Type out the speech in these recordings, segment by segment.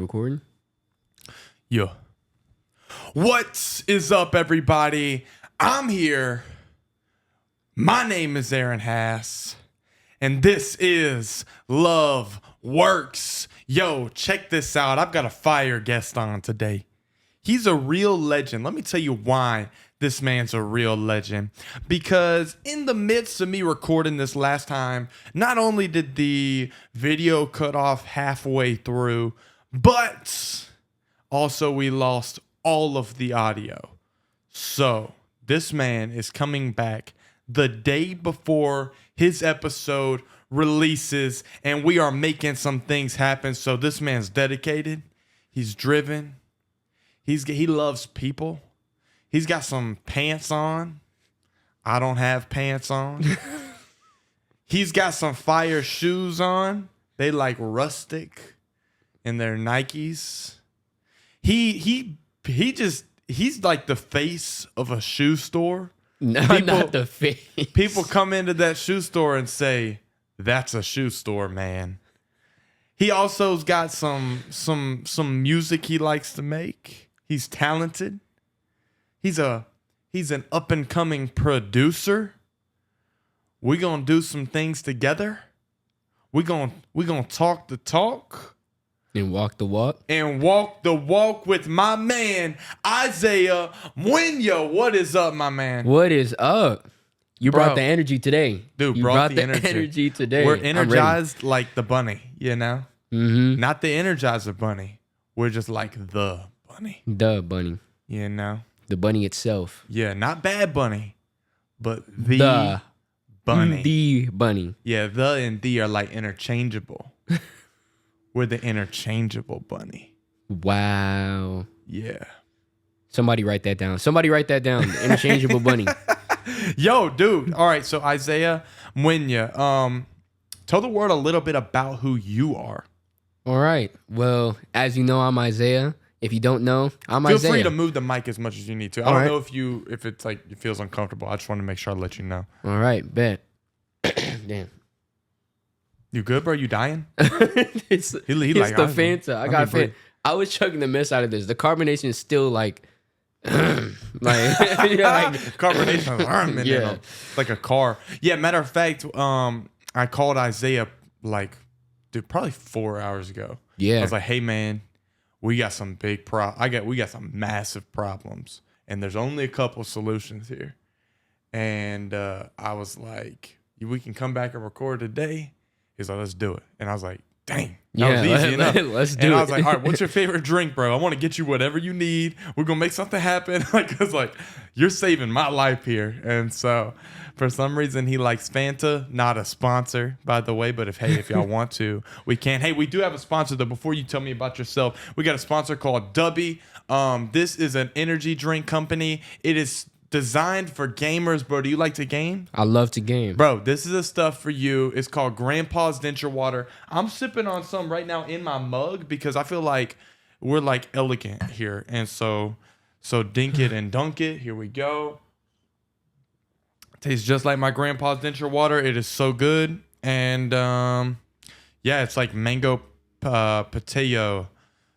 recording? Yeah. What is up, everybody? I'm here. My name is Aaron Hass, and this is Love Works. Yo, check this out. I've got a fire guest on today. He's a real legend. Let me tell you why this man's a real legend. Because in the midst of me recording this last time, not only did the video cut off halfway through, but also we lost all of the audio. So this man is coming back the day before his episode releases, and we are making some things happen. So this man's dedicated. He's driven. He loves people. He's got some pants on. I don't have pants on. He's got some fire shoes on. They like rustic, and they're Nikes. He's like the face of a shoe store. No, not the face. People come into that shoe store and say, "That's a shoe store, man." He also's got some music he likes to make. He's talented. He's an up and coming producer. We're gonna do some things together. We're gonna talk the talk. And walk the walk. And walk the walk with my man, Isaiah Mwenya. What is up, my man? What is up? You brought the energy today. Dude, you brought the energy today. We're energized like the bunny, you know? Mm-hmm. Not the Energizer bunny. We're just like the bunny. The bunny. You know? The bunny itself. Yeah, not Bad Bunny, but the bunny. The bunny. Yeah, the and the are like interchangeable. We're the interchangeable bunny. Wow. Yeah. Somebody write that down. The interchangeable bunny. Yo, dude. All right, so Isaiah Mwenya, tell the world a little bit about who you are. All right. Well, as you know, I'm Isaiah. If you don't know, I'm Isaiah. Feel free to move the mic as much as you need to. I don't know if it's like it feels uncomfortable. I just want to make sure I let you know. All right, bet. Damn. You good, bro? You dying? it's the Fanta. I got Fanta. I was chugging the mess out of this. The carbonation is still like carbonation is yeah. Like a car. Yeah, matter of fact, I called Isaiah probably 4 hours ago. Yeah. I was like, hey man, we got some we got some massive problems, and there's only a couple solutions here. And I was like, we can come back and record today. He's like, let's do it. And I was like, dang, that was easy enough. Let's do it. And I was like, all right, what's your favorite drink, bro? I want to get you whatever you need. We're going to make something happen. Cause you're saving my life here. And so for some reason he likes Fanta, not a sponsor, by the way. But if y'all want to, we can. Hey, we do have a sponsor though. Before you tell me about yourself, we got a sponsor called Dubby. This is an energy drink company. It is designed for gamers, bro. Do you like to game? I love to game. Bro, this is the stuff for you. It's called Grandpa's Denture Water. I'm sipping on some right now in my mug because I feel like we're like elegant here. And so dink it and dunk it. Here we go. Tastes just like my Grandpa's Denture Water. It is so good. And yeah, it's like mango pateo.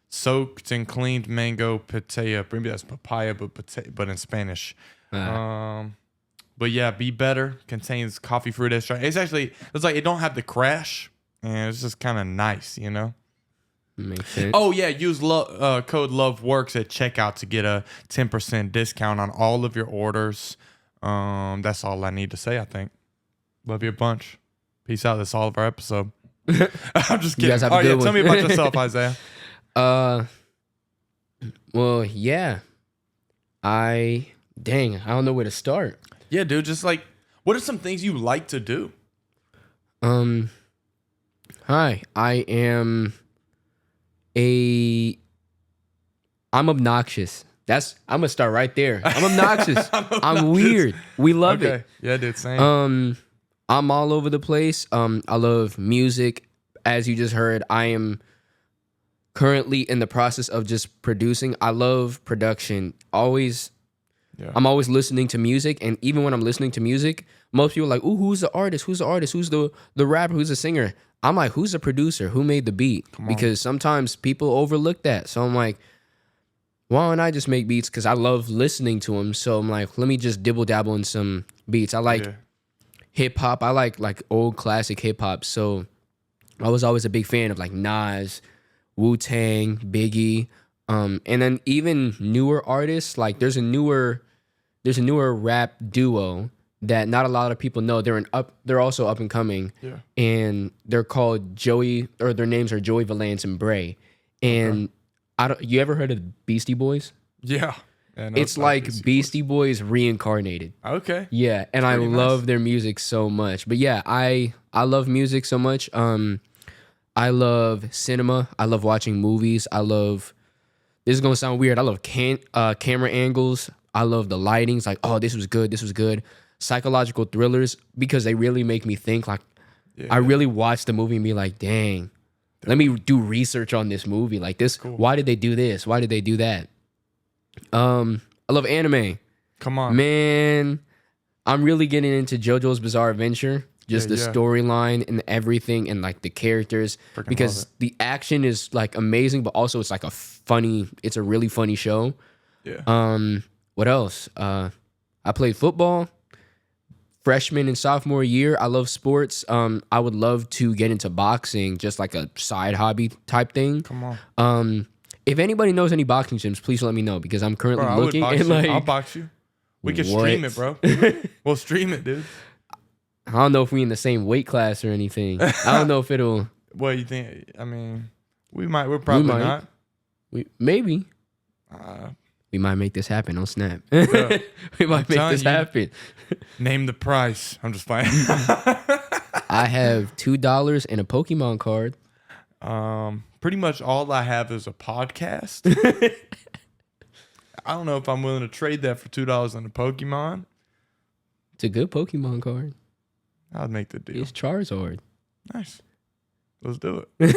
Soaked and cleaned mango pateo. Maybe that's papaya, but in Spanish. But yeah, Be Better contains coffee fruit extract. It's like it don't have the crash, and it's just kind of nice, you know. Makes sense. Oh yeah, use code LOVEWORKS at checkout to get a 10% discount on all of your orders. That's all I need to say. I think. Love you a bunch. Peace out. That's all of our episode. I'm just kidding. You guys have a good one. Tell me about yourself, Isaiah. Well, yeah. I don't know where to start. Yeah, dude, just like, what are some things you like to do? Hi, I'm obnoxious. I'm gonna start right there. I'm obnoxious. I'm weird. We love it. Yeah, dude, same. I'm all over the place. I love music. As you just heard, I am currently in the process of just producing. I love production. Always Yeah. I'm always listening to music, and even when I'm listening to music, most people are like, "Ooh, who's the artist? Who's the artist? Who's the rapper? Who's the singer?" I'm like, "Who's the producer? Who made the beat?" Because sometimes people overlook that. So I'm like, why don't I just make beats? Because I love listening to them. So I'm like, let me just dibble dabble in some beats. I like hip hop. I like old classic hip hop. So I was always a big fan of like Nas, Wu-Tang, Biggie, and then even newer artists. Like there's a newer rap duo that not a lot of people know. They're also up and coming. Yeah. And they're called Joey, or their names are Joey Valance and Bray. And you ever heard of Beastie Boys? Yeah. It's like Beastie Boys reincarnated. Okay. Yeah, and I love their music so much. But yeah, I love music so much. I love cinema. I love watching movies. This is gonna sound weird. I love camera angles. I love the lightings. Like, oh, this was good. This was good. Psychological thrillers, because they really make me think. Like, I really watch the movie and be like, dang, let me do research on this movie. Like this, why did they do this? Why did they do that? I love anime. Come on, man. I'm really getting into JoJo's Bizarre Adventure. Just the storyline and everything, and like the characters, because the action is like amazing, but also it's like it's a really funny show. Yeah. What else? I played football freshman and sophomore year. I love sports. I would love to get into boxing, just like a side hobby type thing. Come on. If anybody knows any boxing gyms, please let me know, because I'm currently looking. I'll box you. We can stream it, bro. We'll stream it, dude. I don't know if we in the same weight class or anything. I don't know if it'll. What do you think? I mean, we might. We're probably not. Maybe. We might make this happen on Snap. We might make this happen. Name the price. I'm just playing. I have $2 and a Pokemon card. Pretty much all I have is a podcast. I don't know if I'm willing to trade that for $2 and a Pokemon. It's a good Pokemon card. I'd make the deal. It's Charizard. Nice. Let's do it.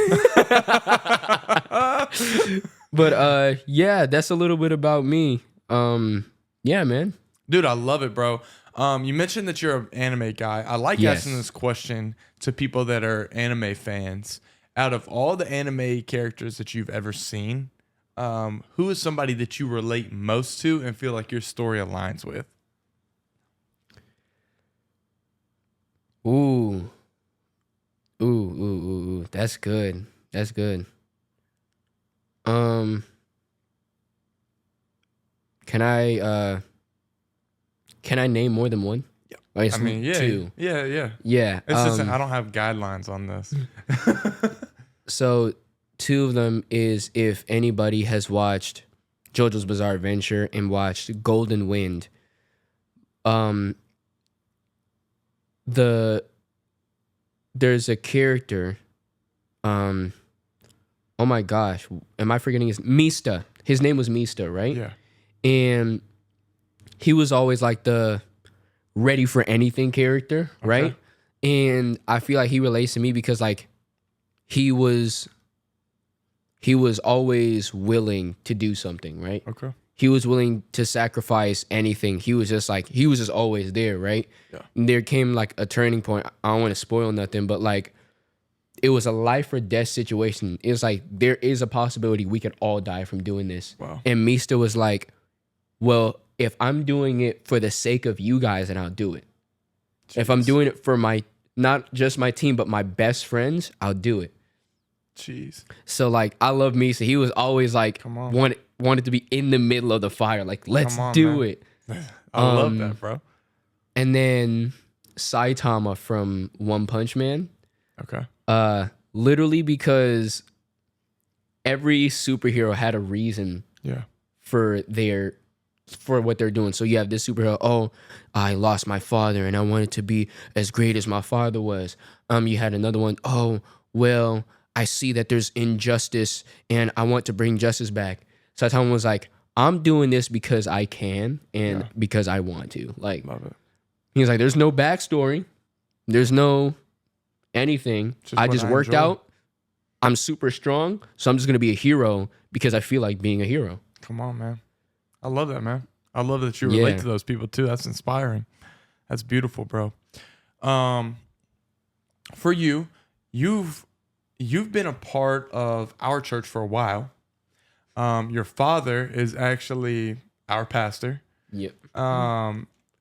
But yeah, that's a little bit about me. Yeah, man. Dude, I love it, bro. You mentioned that you're an anime guy. I like asking this question to people that are anime fans. Out of all the anime characters that you've ever seen, who is somebody that you relate most to and feel like your story aligns with? Ooh. That's good. Can I name more than one? Yeah. I mean, two. Yeah. It's just I don't have guidelines on this. So two of them is, if anybody has watched JoJo's Bizarre Adventure and watched Golden Wind, there's a character, oh my gosh, am I forgetting Mista? His name was Mista, right? Yeah. And he was always like the ready for anything character, right? And I feel like he relates to me because like he was always willing to do something, right? Okay. He was willing to sacrifice anything. He was just always there, right? Yeah. And there came like a turning point. I don't want to spoil nothing, but like it was a life or death situation. It's like there is a possibility we could all die from doing this. Wow. And Mista was like, well, if I'm doing it for the sake of you guys, then I'll do it. Jeez. If I'm doing it for not just my team, but my best friends, I'll do it. Jeez. So like, I love Mista. He was always like, wanted to be in the middle of the fire. Like, let's do it. I love that, bro. And then Saitama from One Punch Man. Okay. Literally because every superhero had a reason for what they're doing. So you have this superhero, oh, I lost my father and I wanted to be as great as my father was. You had another one, oh, well, I see that there's injustice and I want to bring justice back. Saitama was like, I'm doing this because I can and because I want to. Like, love it. He was like, there's no backstory. There's no anything. I just worked out. I'm super strong. So I'm just going to be a hero because I feel like being a hero. Come on, man. I love that, man. I love that you relate to those people too. That's inspiring. That's beautiful, bro. For you, you've been a part of our church for a while. Your father is actually our pastor. Yep.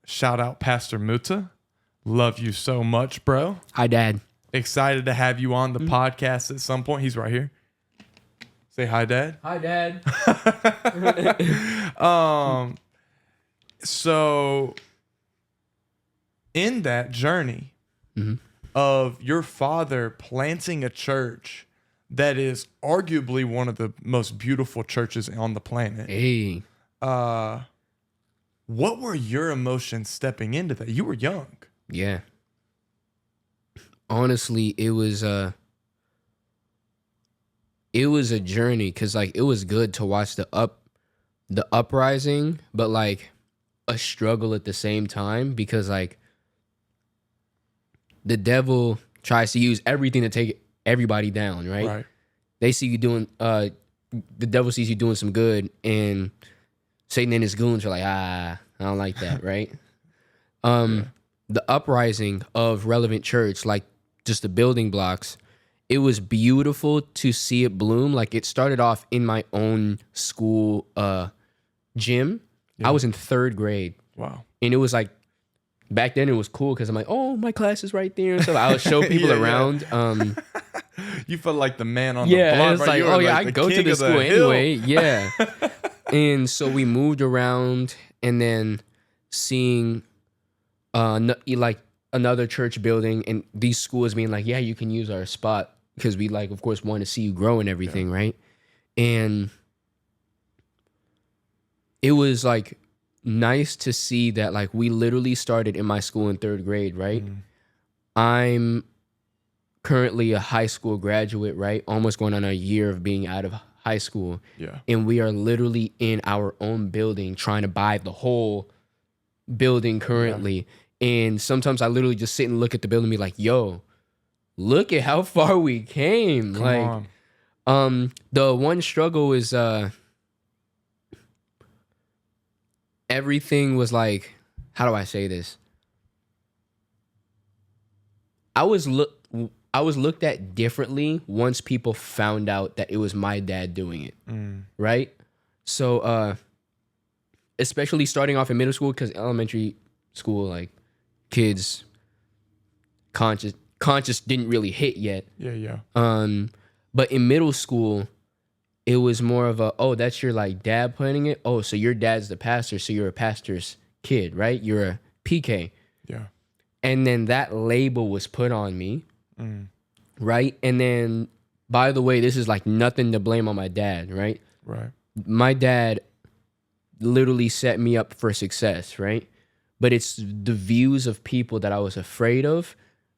Shout out Pastor Muta. Love you so much, bro. Hi, Dad. Excited to have you on the podcast at some point. He's right here. Say hi, Dad. Hi, Dad. So in that journey of your father planting a church that is arguably one of the most beautiful churches on the planet. Hey. What were your emotions stepping into that? You were young. Yeah. Honestly, it was a journey, because like it was good to watch the uprising, but like a struggle at the same time, because like the devil tries to use everything to take everybody down, right? They see you doing the devil sees you doing some good, and Satan and his goons are like, I don't like that, right? The uprising of Relevant Church, like just the building blocks, it was beautiful to see it bloom. Like it started off in my own school gym. Yeah. I was in 3rd grade. Wow. And it was like, back then it was cool because I'm like, oh, my class is right there. And so I would show people around. You felt like the man on the block. Yeah, it's like, oh yeah, I go to the school anyway. Yeah. And so we moved around, and then seeing like another church building, and these schools being like, yeah, you can use our spot, because we like, of course, want to see you grow and everything, right? And it was like nice to see that like we literally started in my school in 3rd grade, right? I'm currently a high school graduate, right? Almost going on a year of being out of high school. Yeah. And we are literally in our own building trying to buy the whole building currently. Yeah. And sometimes I literally just sit and look at the building and be like, yo, look at how far we came. Come on. The one struggle is everything was like, how do I say this? I was looked at differently once people found out that it was my dad doing it, right? So, especially starting off in middle school, because elementary school, like, kids conscious didn't really hit yet. Yeah. But in middle school, it was more of a, oh, that's your like dad planning it. Oh, so your dad's the pastor, so you're a pastor's kid, right? You're a PK. Yeah. And then that label was put on me, right? And then, by the way, this is like nothing to blame on my dad, right? Right. My dad literally set me up for success, right? But it's the views of people that I was afraid of,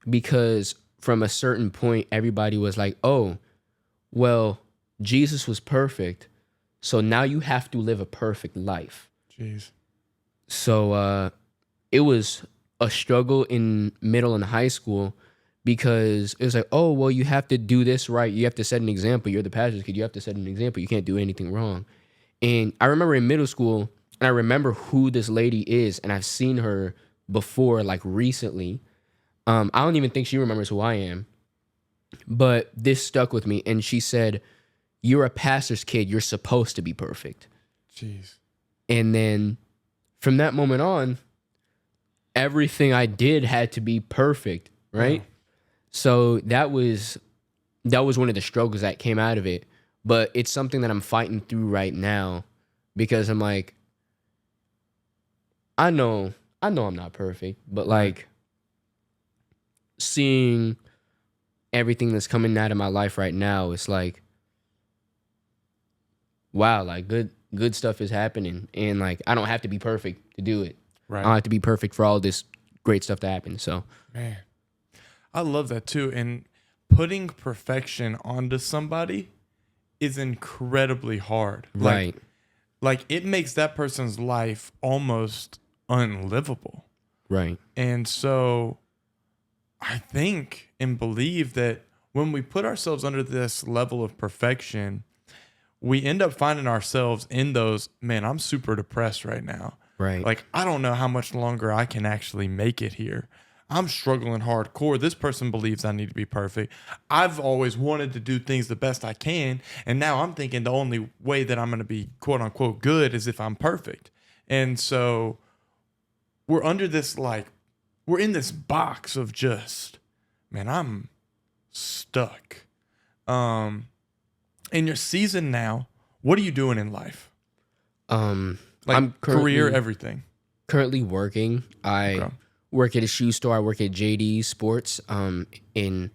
because from a certain point, everybody was like, oh, well, Jesus was perfect, so now you have to live a perfect life. Jeez. So it was a struggle in middle and high school, because it was like, oh, well, you have to do this right. You have to set an example. You're the pastor's kid. You have to set an example. You can't do anything wrong. And I remember in middle school, and I remember who this lady is, and I've seen her before, like recently. I don't even think she remembers who I am, but this stuck with me. And she said, you're a pastor's kid. You're supposed to be perfect. Jeez. And then from that moment on, everything I did had to be perfect, right? Oh. So that was one of the struggles that came out of it. But it's something that I'm fighting through right now, because I'm like, I know I'm not perfect, but like seeing everything that's coming out of my life right now, it's like, wow, like good stuff is happening, and like I don't have to be perfect to do it. Right. I don't have to be perfect for all this great stuff to happen. So, man, I love that too. And putting perfection onto somebody is incredibly hard. Right. Like it makes that person's life almost unlivable. Right. And so I think and believe that when we put ourselves under this level of perfection, we end up finding ourselves in those, man, I'm super depressed right now. Right. Like, I don't know how much longer I can actually make it here. I'm struggling hardcore. This person believes I need to be perfect. I've always wanted to do things the best I can. And now I'm thinking the only way that I'm going to be quote unquote good is if I'm perfect. And so we're under this, like, we're in this box of just, man, I'm stuck. In your season now, what are you doing in life? Like I'm career, everything. Currently working. I work at a shoe store. I work at JD Sports in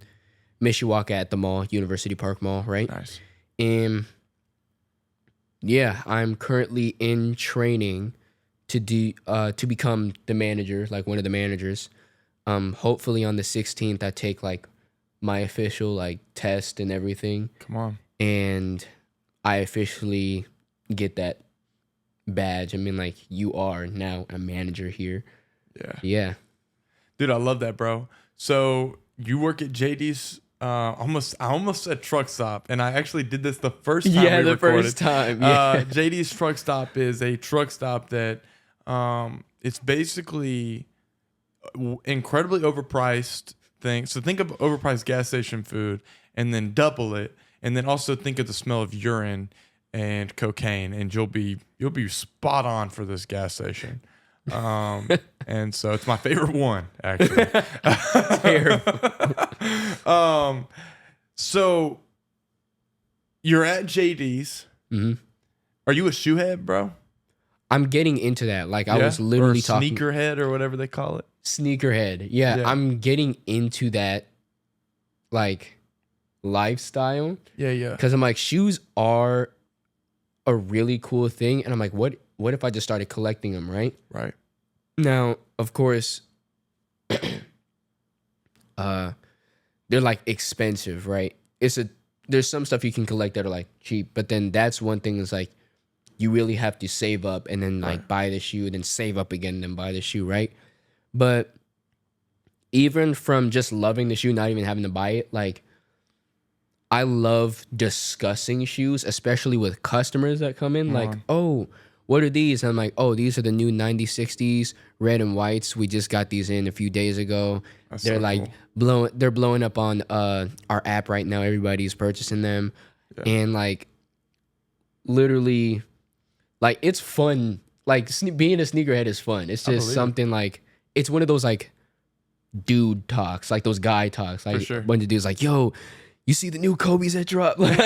Mishawaka at the mall, University Park Mall, right? Nice. And yeah, I'm currently in training to become the manager, like one of the managers. Hopefully on the 16th, I take like my official like test and everything. Come on. And I officially get that badge. I mean, like, you are now a manager here. Yeah. Dude, I love that, bro. So you work at JD's. I almost said truck stop, and I actually did this the first time. Yeah, we the recorded. first time. Yeah. JD's truck stop is a truck stop that it's basically incredibly overpriced thing. So think of overpriced gas station food, and then double it, and then also think of the smell of urine and cocaine, and you'll be spot on for this gas station. And so it's my favorite one, actually. Terrible. So you're at JD's. Mm-hmm. Are you a shoe head, bro? I'm getting into that. Like, I was literally talking. Sneakerhead or whatever they call it. Sneakerhead. Yeah, I'm getting into that, like, lifestyle. Yeah. Because I'm like, shoes are a really cool thing. And I'm like, what if I just started collecting them, right? Right. Now, of course, they're like expensive, right? There's some stuff you can collect that are like cheap, but then that's one thing is like you really have to save up and then like buy the shoe, then save up again, and then buy the shoe, right? But even from just loving the shoe, not even having to buy it, like I love discussing shoes, especially with customers that come in, like, oh, what are these? And I'm like, oh, these are the new 9060s, red and whites. We just got these in a few days ago. They're so like cool. They're blowing up on our app right now. Everybody's purchasing them. Yeah. And like literally, like, it's fun. Like, being a sneakerhead is fun. It's just something like, it's one of those like dude talks, like those guy talks. Like, when the dude's like, yo, you see the new Kobe's that drop? Like,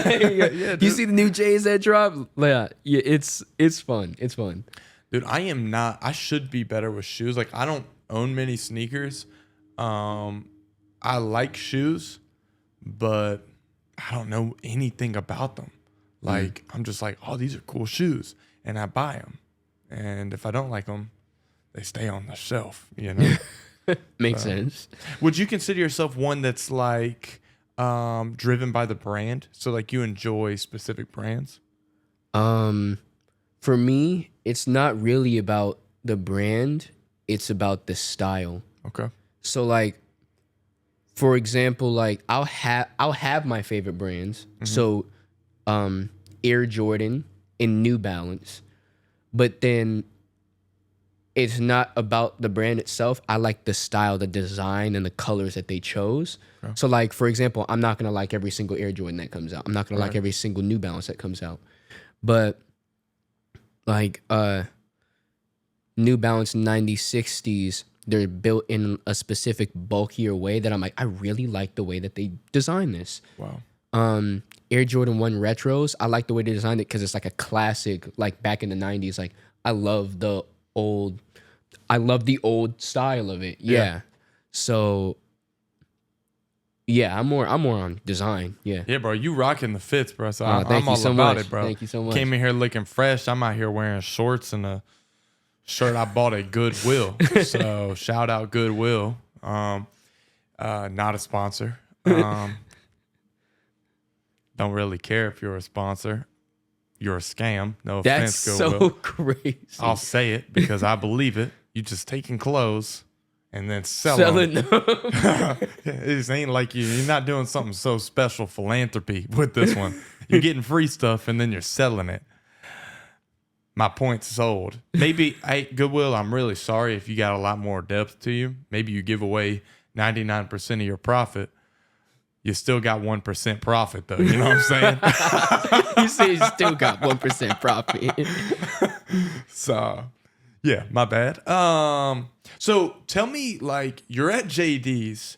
you see the new J's that drop? Yeah, it's fun. It's fun. Dude, I should be better with shoes. Like, I don't own many sneakers. I like shoes, but I don't know anything about them. Like, I'm just like, oh, these are cool shoes. And I buy them. And if I don't like them, they stay on the shelf, you know? Makes sense. Would you consider yourself one that's like driven by the brand? So like you enjoy specific brands? For me, it's not really about the brand. It's about the style. Okay. So like, for example, like I'll have my favorite brands. Mm-hmm. So, Air Jordan and New Balance, but then it's not about the brand itself. I like the style, the design, and the colors that they chose. Okay. So like, for example, I'm not going to like every single Air Jordan that comes out. I'm not going to like every single New Balance that comes out. But like New Balance 9060s, they're built in a specific bulkier way that I'm like, I really like the way that they designed this. Wow. Air Jordan 1 Retros, I like the way they designed it because it's like a classic, like back in the 90s. Like, I love the old style of it. Yeah. So yeah, I'm more on design. Yeah. Yeah, bro. You rocking the fits, bro. So I'm all so about much. it, bro. Thank you so much. Came in here looking fresh. I'm out here wearing shorts and a shirt I bought at Goodwill. So shout out Goodwill. Not a sponsor. Don't really care if you're a sponsor. You're a scam. No offense, That's Goodwill. so crazy. I'll say it because I believe it. You just taking clothes and then selling them. It just ain't like you're not doing something so special philanthropy with this one. You're getting free stuff and then you're selling it. my point's sold. Maybe, hey, Goodwill, I'm really sorry if you got a lot more depth to you. Maybe you give away 99% of your profit. You still got 1% profit, though. You know what I'm saying? You say you still got 1% profit. So, yeah, my bad. So tell me, like, you're at JD's.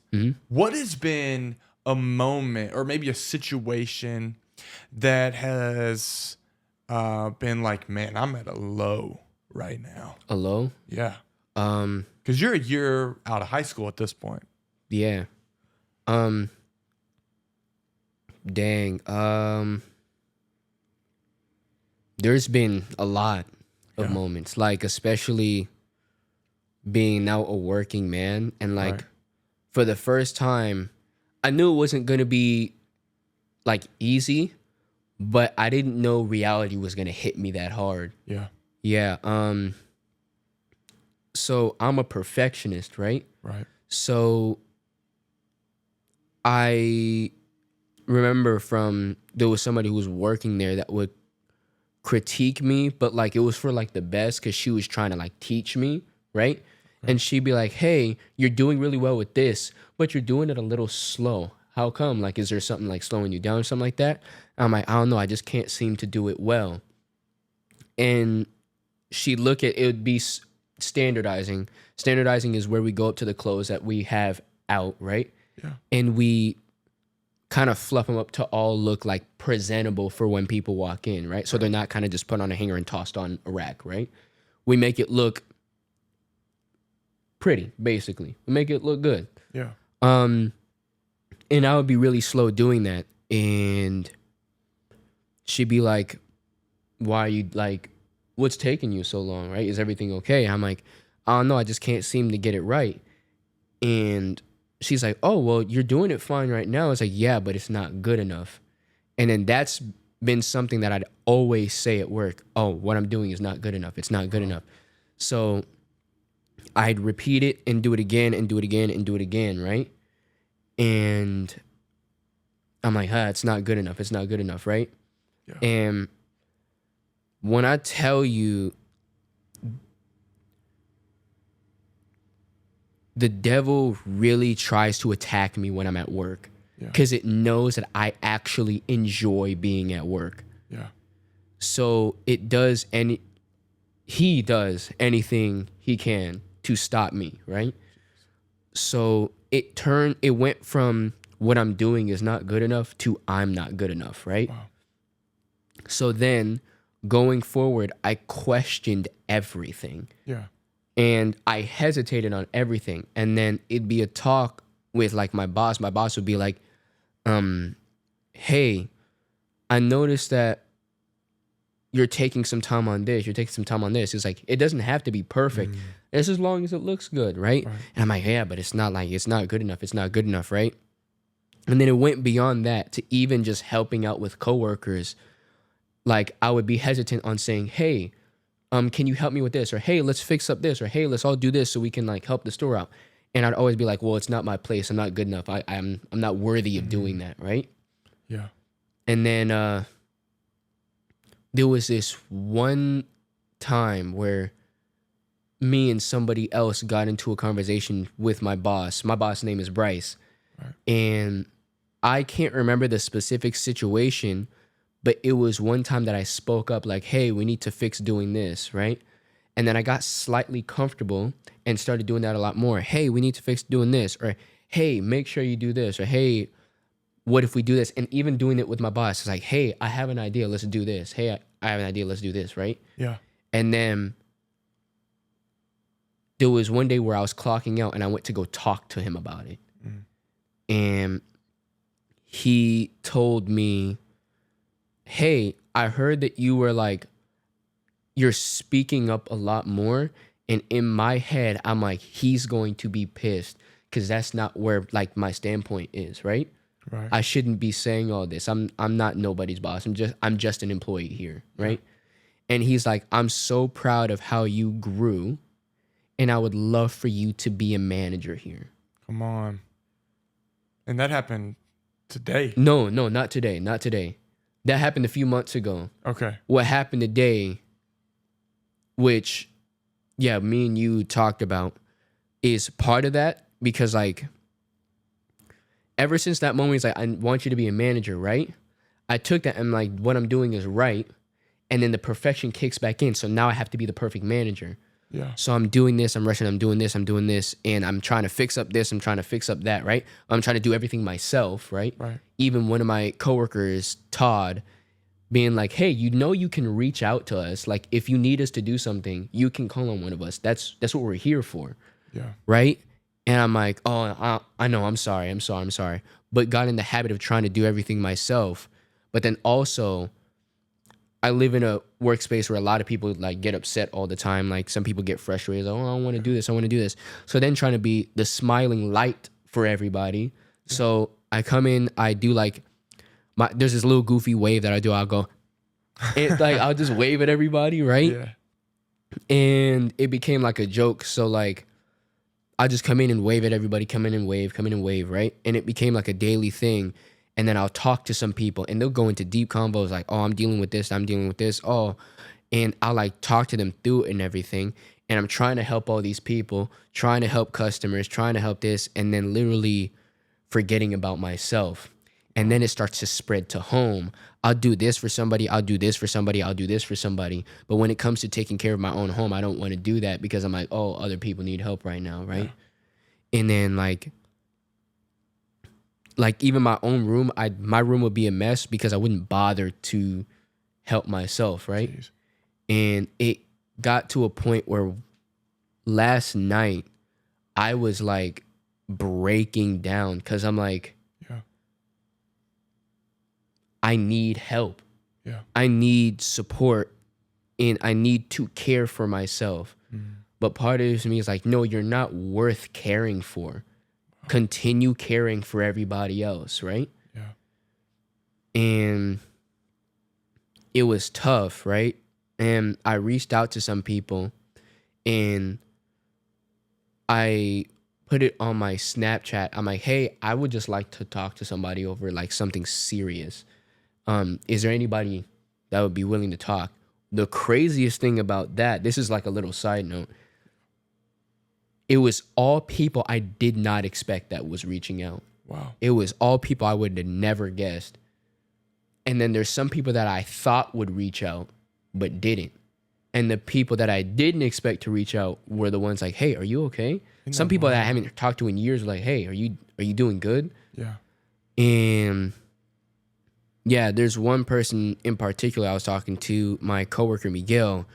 What has been a moment or maybe a situation that has been like, man, I'm at a low right now? A low? Yeah. Because you're a year out of high school at this point. Yeah. Dang. There's been a lot of moments, like especially being now a working man, and like for the first time, I knew it wasn't gonna be like easy, but I didn't know reality was gonna hit me that hard. Yeah. Yeah. So I'm a perfectionist, right? Right. So I remember there was somebody who was working there that would critique me, but like it was for like the best, because she was trying to like teach me, right? And she'd be like, hey, you're doing really well with this, but you're doing it a little slow. How come? Like, is there something like slowing you down or something like that? And I'm like, I don't know, I just can't seem to do it well. And she'd look at it, would be standardizing. Standardizing is where we go up to the clothes that we have out, right? Yeah. And we kind of fluff them up to all look like presentable for when people walk in, right? So they're not kind of just put on a hanger and tossed on a rack, right? We make it look pretty, basically. We make it look good. Yeah. And I would be really slow doing that. And she'd be like, why are you like, what's taking you so long, right? Is everything okay? I'm like, I don't know, I just can't seem to get it right. And she's like, oh, well, you're doing it fine right now. It's like, yeah, but it's not good enough. And then that's been something that I'd always say at work. Oh, what I'm doing is not good enough. It's not good enough. So I'd repeat it and do it again and do it again and do it again, right? And I'm like, it's not good enough. It's not good enough, right? Yeah. And when I tell you, the devil really tries to attack me when I'm at work, because it knows that I actually enjoy being at work. Yeah. So he does anything he can to stop me, right? So it went from what I'm doing is not good enough to I'm not good enough, right? Wow. So then going forward, I questioned everything. Yeah. And I hesitated on everything. And then it'd be a talk with like my boss. My boss would be like, hey, I noticed that you're taking some time on this. You're taking some time on this. It's like, it doesn't have to be perfect. It's as long as it looks good, right? And I'm like, yeah, but it's not good enough. It's not good enough, right? And then it went beyond that to even just helping out with coworkers. Like I would be hesitant on saying, hey, can you help me with this? Or, hey, let's fix up this. Or, hey, let's all do this so we can like help the store out. And I'd always be like, well, it's not my place. I'm not good enough. I'm not worthy of doing that, right? Yeah. And then there was this one time where me and somebody else got into a conversation with my boss. My boss' name is Bryce. Right. And I can't remember the specific situation, but it was one time that I spoke up like, hey, we need to fix doing this, right? And then I got slightly comfortable and started doing that a lot more. Hey, we need to fix doing this. Or, hey, make sure you do this. Or, hey, what if we do this? And even doing it with my boss, it's like, hey, I have an idea. Let's do this. Hey, I have an idea. Let's do this, right? Yeah. And then there was one day where I was clocking out and I went to go talk to him about it. And he told me, hey, I heard that you were like, you're speaking up a lot more. And in my head, I'm like, he's going to be pissed because that's not where like my standpoint is, right? Right. I shouldn't be saying all this. I'm not nobody's boss. I'm just an employee here, right? Yeah. And he's like, I'm so proud of how you grew, and I would love for you to be a manager here. Come on. And that happened today? No, not today. Not today. That happened a few months ago. Okay. What happened today which, yeah, me and you talked about, is part of that because like ever since that moment, it's like, I want you to be a manager, right? I took that and like, what I'm doing is right. And then the perfection kicks back in. So now I have to be the perfect manager. Yeah. So I'm doing this, I'm rushing, I'm doing this, and I'm trying to fix up this, I'm trying to fix up that, right? I'm trying to do everything myself, right? Right. Even one of my coworkers, Todd, being like, hey, you can reach out to us. Like if you need us to do something, you can call on one of us. That's what we're here for. Yeah. Right? And I'm like, oh, I know, I'm sorry. But got in the habit of trying to do everything myself. But then also, I live in a workspace where a lot of people like get upset all the time. Like some people get frustrated. Like, oh, I want to do this. I want to do this. So then trying to be the smiling light for everybody. Yeah. So I come in, I do like there's this little goofy wave that I do. I'll go, I'll just wave at everybody, right? Yeah. And it became like a joke. So like, I just come in and wave at everybody, come in and wave, right? And it became like a daily thing. And then I'll talk to some people and they'll go into deep convos like, oh, I'm dealing with this. Oh, and I'll like talk to them through it and everything. And I'm trying to help all these people, trying to help customers, trying to help this, and then literally forgetting about myself. And then it starts to spread to home. I'll do this for somebody. I'll do this for somebody. I'll do this for somebody. But when it comes to taking care of my own home, I don't want to do that because I'm like, oh, other people need help right now, right? Yeah. And then like even my own room, my room would be a mess because I wouldn't bother to help myself, right? Jeez. And it got to a point where last night I was like breaking down because I'm like, I need help. Yeah. I need support and I need to care for myself. Mm. But part of me is like, no, you're not worth caring for. Continue caring for everybody else, right? Yeah. And it was tough, right? And I reached out to some people and I put it on my Snapchat. I'm like, hey, I would just like to talk to somebody over like something serious. Is there anybody that would be willing to talk? The craziest thing about that, this is like a little side note. It was all people I did not expect that was reaching out. Wow. It was all people I would have never guessed. And then there's some people that I thought would reach out, but didn't. And the people that I didn't expect to reach out were the ones like, hey, are you okay? Some people that I haven't talked to in years were like, hey, are you doing good? Yeah. And yeah, there's one person in particular I was talking to, my coworker Miguel,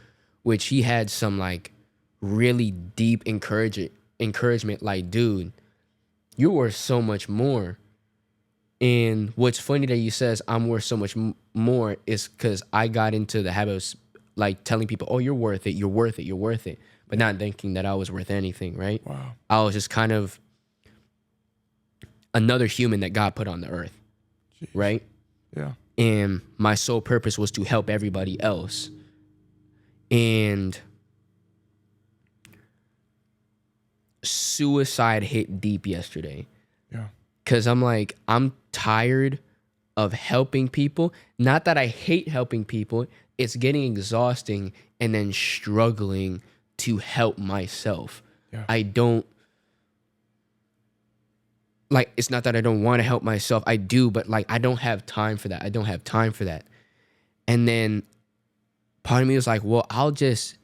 which he had some like really deep encouragement like, dude, you're worth so much more. And what's funny that you says I'm worth so much more is because I got into the habit of like telling people, oh, you're worth it, but not thinking that I was worth anything, right? Wow. I was just kind of another human that God put on the earth. Jeez. Right? Yeah. And my sole purpose was to help everybody else. And suicide hit deep yesterday. Yeah. Because I'm like, I'm tired of helping people. Not that I hate helping people. It's getting exhausting and then struggling to help myself. Yeah. I don't, like, it's not that I don't want to help myself. I do, but like, I don't have time for that. And then part of me was like, well, I'll just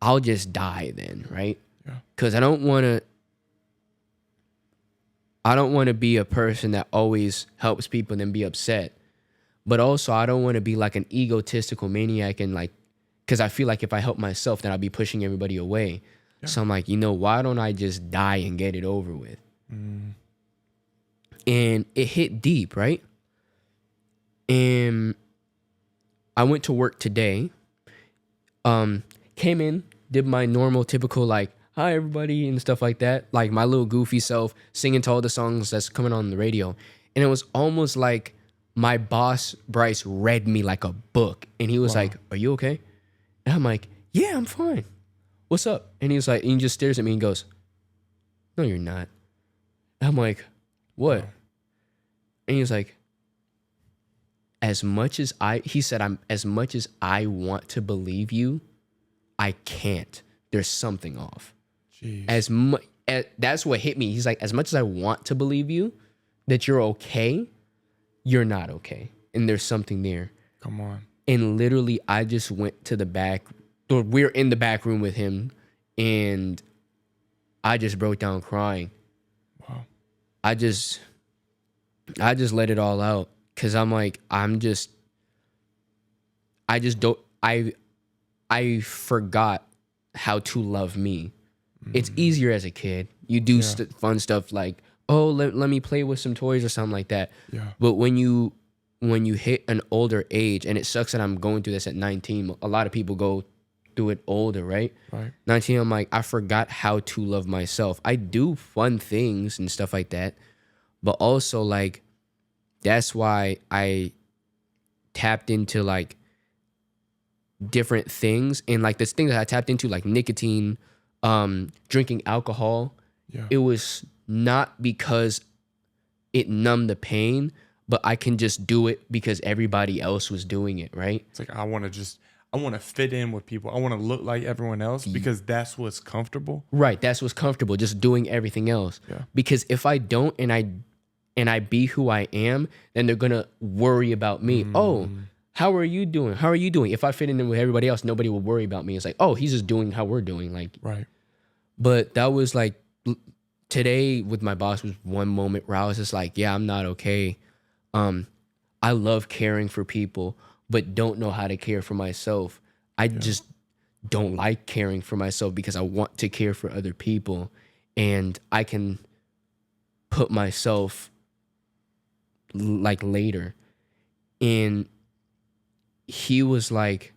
die then, right? Yeah. Because I don't want to be a person that always helps people and then be upset. But also, I don't want to be like an egotistical maniac and like, because I feel like if I help myself, then I'll be pushing everybody away. Yeah. So I'm like, why don't I just die and get it over with? Mm. And it hit deep, right? And I went to work today, came in, did my normal, typical, like, hi, everybody, and stuff like that. Like, my little goofy self singing to all the songs that's coming on the radio. And it was almost like my boss, Bryce, read me like a book. And he was like, are you okay? And I'm like, yeah, I'm fine. What's up? And he was like, and he just stares at me and goes, no, you're not. And I'm like, what? And he was like, as much as I want to believe you, I can't. There's something off. Jeez. That's what hit me. He's like, as much as I want to believe you that you're okay, you're not okay. And there's something there. Come on. And literally, I just went to the back. We're in the back room with him, and I just broke down crying. Wow. I just let it all out because I'm like, I forgot how to love me. It's easier as a kid. You do fun stuff like, oh, let me play with some toys or something like that. Yeah. But when you hit an older age, and it sucks that I'm going through this at 19. A lot of people go through it older, right? Right. 19, I'm like, I forgot how to love myself. I do fun things and stuff like that. But also, like, that's why I tapped into, like, different things. And, like, this thing that I tapped into, like nicotine, drinking alcohol, it was not because it numbed the pain, but I can just do it because everybody else was doing it, right? It's like, I want to fit in with people. I want to look like everyone else because that's what's comfortable. Right. That's what's comfortable, just doing everything else. Yeah. Because if I don't and I be who I am, then they're going to worry about me. Oh, how are you doing? How are you doing? If I fit in with everybody else, nobody will worry about me. It's like, oh, he's just doing how we're doing. Like, right. But that was like, today with my boss was one moment where I was just like, yeah, I'm not okay. I love caring for people, but don't know how to care for myself. I just don't like caring for myself because I want to care for other people, and I can put myself like later. And he was like,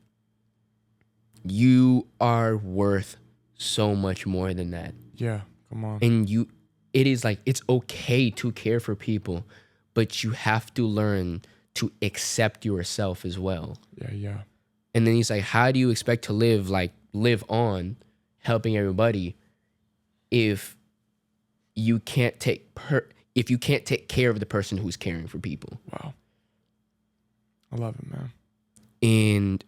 you are worth so much more than that. Yeah, come on. And it is like, it's okay to care for people, but you have to learn to accept yourself as well. Yeah. And then he's like, how do you expect to live on helping everybody if you can't take care of the person who's caring for people? Wow. I love it, man. And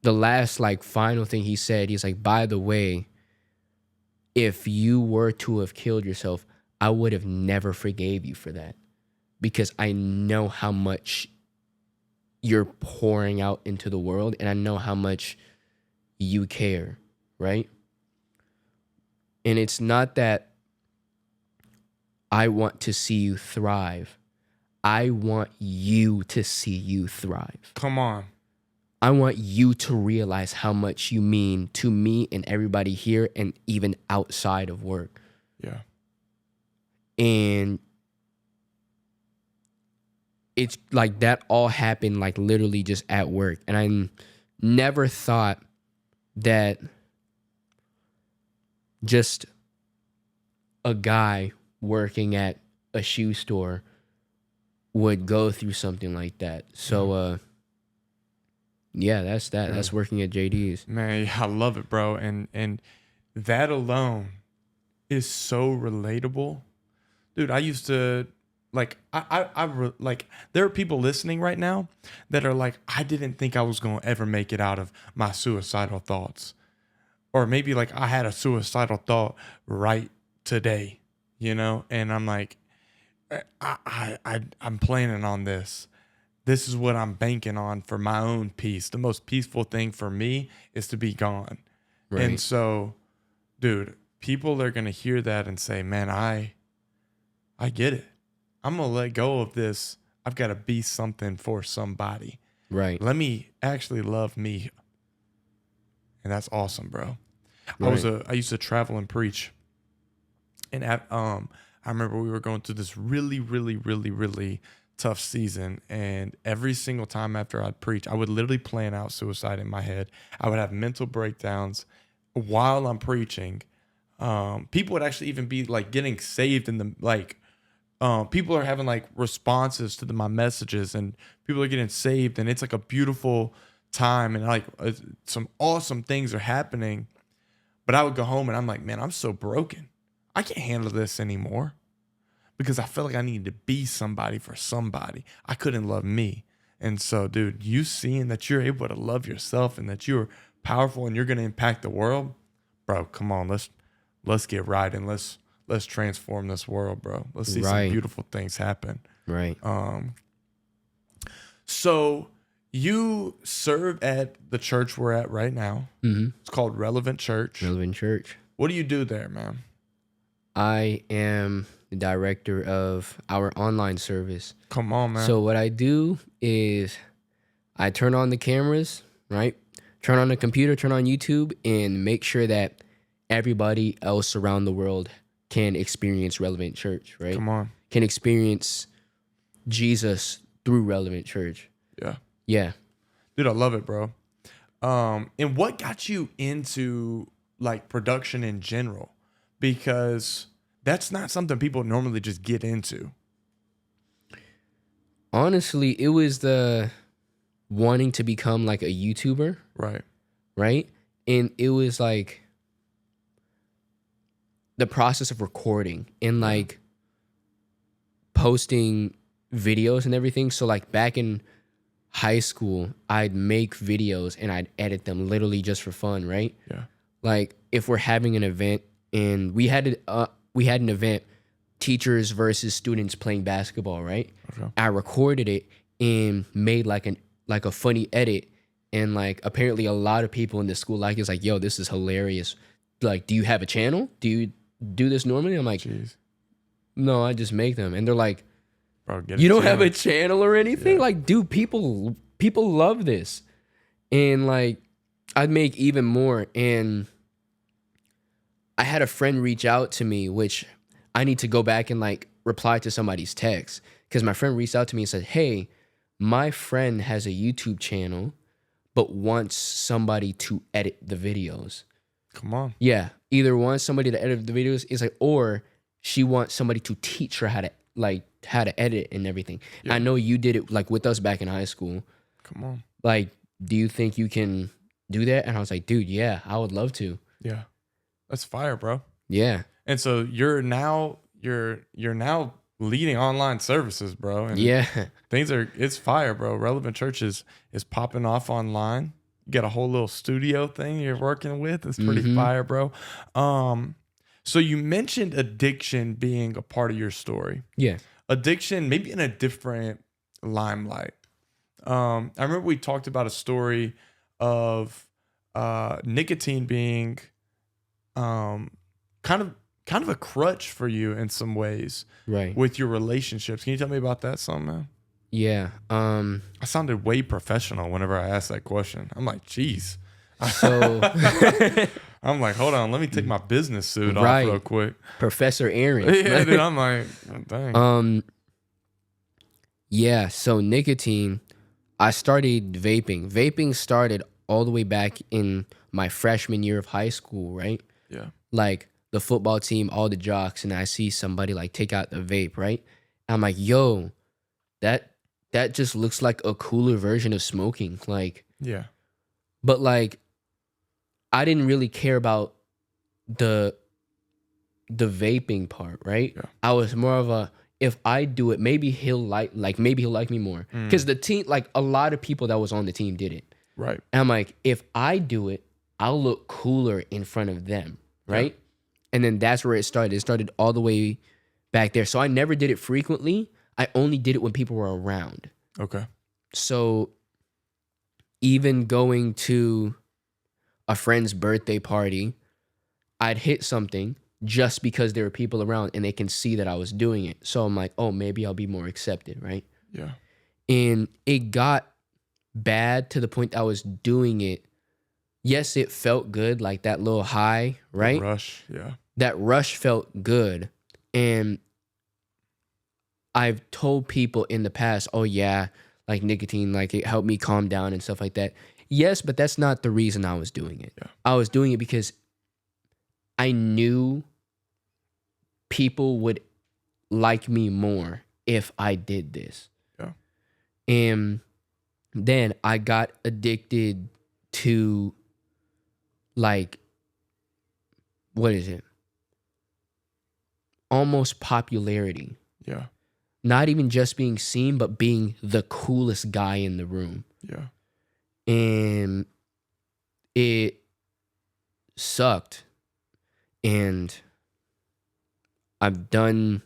the last, like, final thing he said, he's like, by the way, if you were to have killed yourself, I would have never forgave you for that, because I know how much you're pouring out into the world, and I know how much you care, right? And it's not that I want to see you thrive. I want you to see you thrive. Come on. I want you to realize how much you mean to me and everybody here, and even outside of work. Yeah. And it's like that all happened like literally just at work. And I never thought that just a guy working at a shoe store would go through something like that. So, yeah, that's that. Yeah. That's working at JD's. Man, I love it, bro. And that alone is so relatable. Dude, I used to, like, like, there are people listening right now that are like, I didn't think I was going to ever make it out of my suicidal thoughts. Or maybe, like, I had a suicidal thought right today, you know? And I'm like, I'm planning on this. This is what I'm banking on for my own peace. The most peaceful thing for me is to be gone. Right. And so, dude, people are going to hear that and say, man, I get it. I'm going to let go of this. I've got to be something for somebody. Right. Let me actually love me. And that's awesome, bro. Right. I used to travel and preach. And I remember we were going through this really, really, really, really tough season, and every single time after I'd preach, I would literally plan out suicide in my head. I would have mental breakdowns while I'm preaching. People would actually even be like getting saved in the, like, people are having like responses to my messages, and people are getting saved, and it's like a beautiful time, and like some awesome things are happening. But I would go home and I'm like, man, I'm so broken. I can't handle this anymore. Because I felt like I needed to be somebody for somebody. I couldn't love me. And so, dude, you seeing that you're able to love yourself and that you're powerful and you're going to impact the world, bro, come on, let's get right and let's transform this world, bro. Let's see some beautiful things happen. Right. So you serve at the church we're at right now. Mm-hmm. It's called Relevant Church. Relevant Church. What do you do there, man? I am the director of our online service. Come on, man. So what I do is I turn on the cameras, right? Turn on the computer, turn on YouTube, and make sure that everybody else around the world can experience Relevant Church, right? Come on. Can experience Jesus through Relevant Church. Yeah. Yeah. Dude, I love it, bro. And what got you into like production in general? Because that's not something people normally just get into. Honestly, it was the wanting to become like a YouTuber. Right. Right? And it was like the process of recording and like posting videos and everything. So like back in high school, I'd make videos and I'd edit them literally just for fun, right? Yeah. Like if we're having an event and we had an event, teachers versus students playing basketball, right? Okay. I recorded it and made like a funny edit, and like apparently a lot of people in the school like it's like, yo, this is hilarious. Like, do you have a channel? Do you do this normally? I'm like, jeez. No, I just make them. And they're like, bro, you don't have a channel or anything? Yeah. Like, dude, people love this. And like I'd make even more. And I had a friend reach out to me, which I need to go back and like reply to somebody's text, because my friend reached out to me and said, hey, my friend has a YouTube channel but wants somebody to edit the videos. Come on. Yeah. Either wants somebody to edit the videos, it's like, or she wants somebody to teach her how to edit and everything. Yeah. I know you did it like with us back in high school. Come on. Like, do you think you can do that? And I was like, dude, yeah, I would love to. Yeah. That's fire, bro. Yeah. And so you're now leading online services, bro. And yeah. It's fire, bro. Relevant Church is popping off online. You got a whole little studio thing you're working with. It's pretty fire, bro. So you mentioned addiction being a part of your story. Yeah. Addiction, maybe in a different limelight. I remember we talked about a story of nicotine being kind of a crutch for you in some ways, right? With your relationships. Can you tell me about that some, man? Yeah. I sounded way professional whenever I asked that question. I'm like, geez. So I'm like, hold on, let me take my business suit off real quick. Professor Aaron. Yeah, dude, I'm like, oh, dang. Yeah, so nicotine, I started vaping. Vaping started all the way back in my freshman year of high school, right? Yeah. Like the football team, all the jocks, and I see somebody like take out the vape, right? And I'm like, yo, that just looks like a cooler version of smoking. Like, yeah. But like, I didn't really care about the vaping part, right? Yeah. I was more of a, if I do it, maybe he'll like me more. Because the team, like a lot of people that was on the team did it. Right. And I'm like, if I do it, I'll look cooler in front of them, right? Yeah. And then that's where it started. It started all the way back there. So I never did it frequently. I only did it when people were around. Okay. So even going to a friend's birthday party, I'd hit something just because there were people around and they can see that I was doing it. So I'm like, oh, maybe I'll be more accepted, right? Yeah. And it got bad to the point that I was doing it. Yes, it felt good, like that little high, right? The rush, yeah. That rush felt good. And I've told people in the past, oh yeah, like nicotine, like it helped me calm down and stuff like that. Yes, but that's not the reason I was doing it. Yeah. I was doing it because I knew people would like me more if I did this. Yeah. And then I got addicted to, like, what is it? Almost popularity. Yeah. Not even just being seen, but being the coolest guy in the room. Yeah. And it sucked. And I've done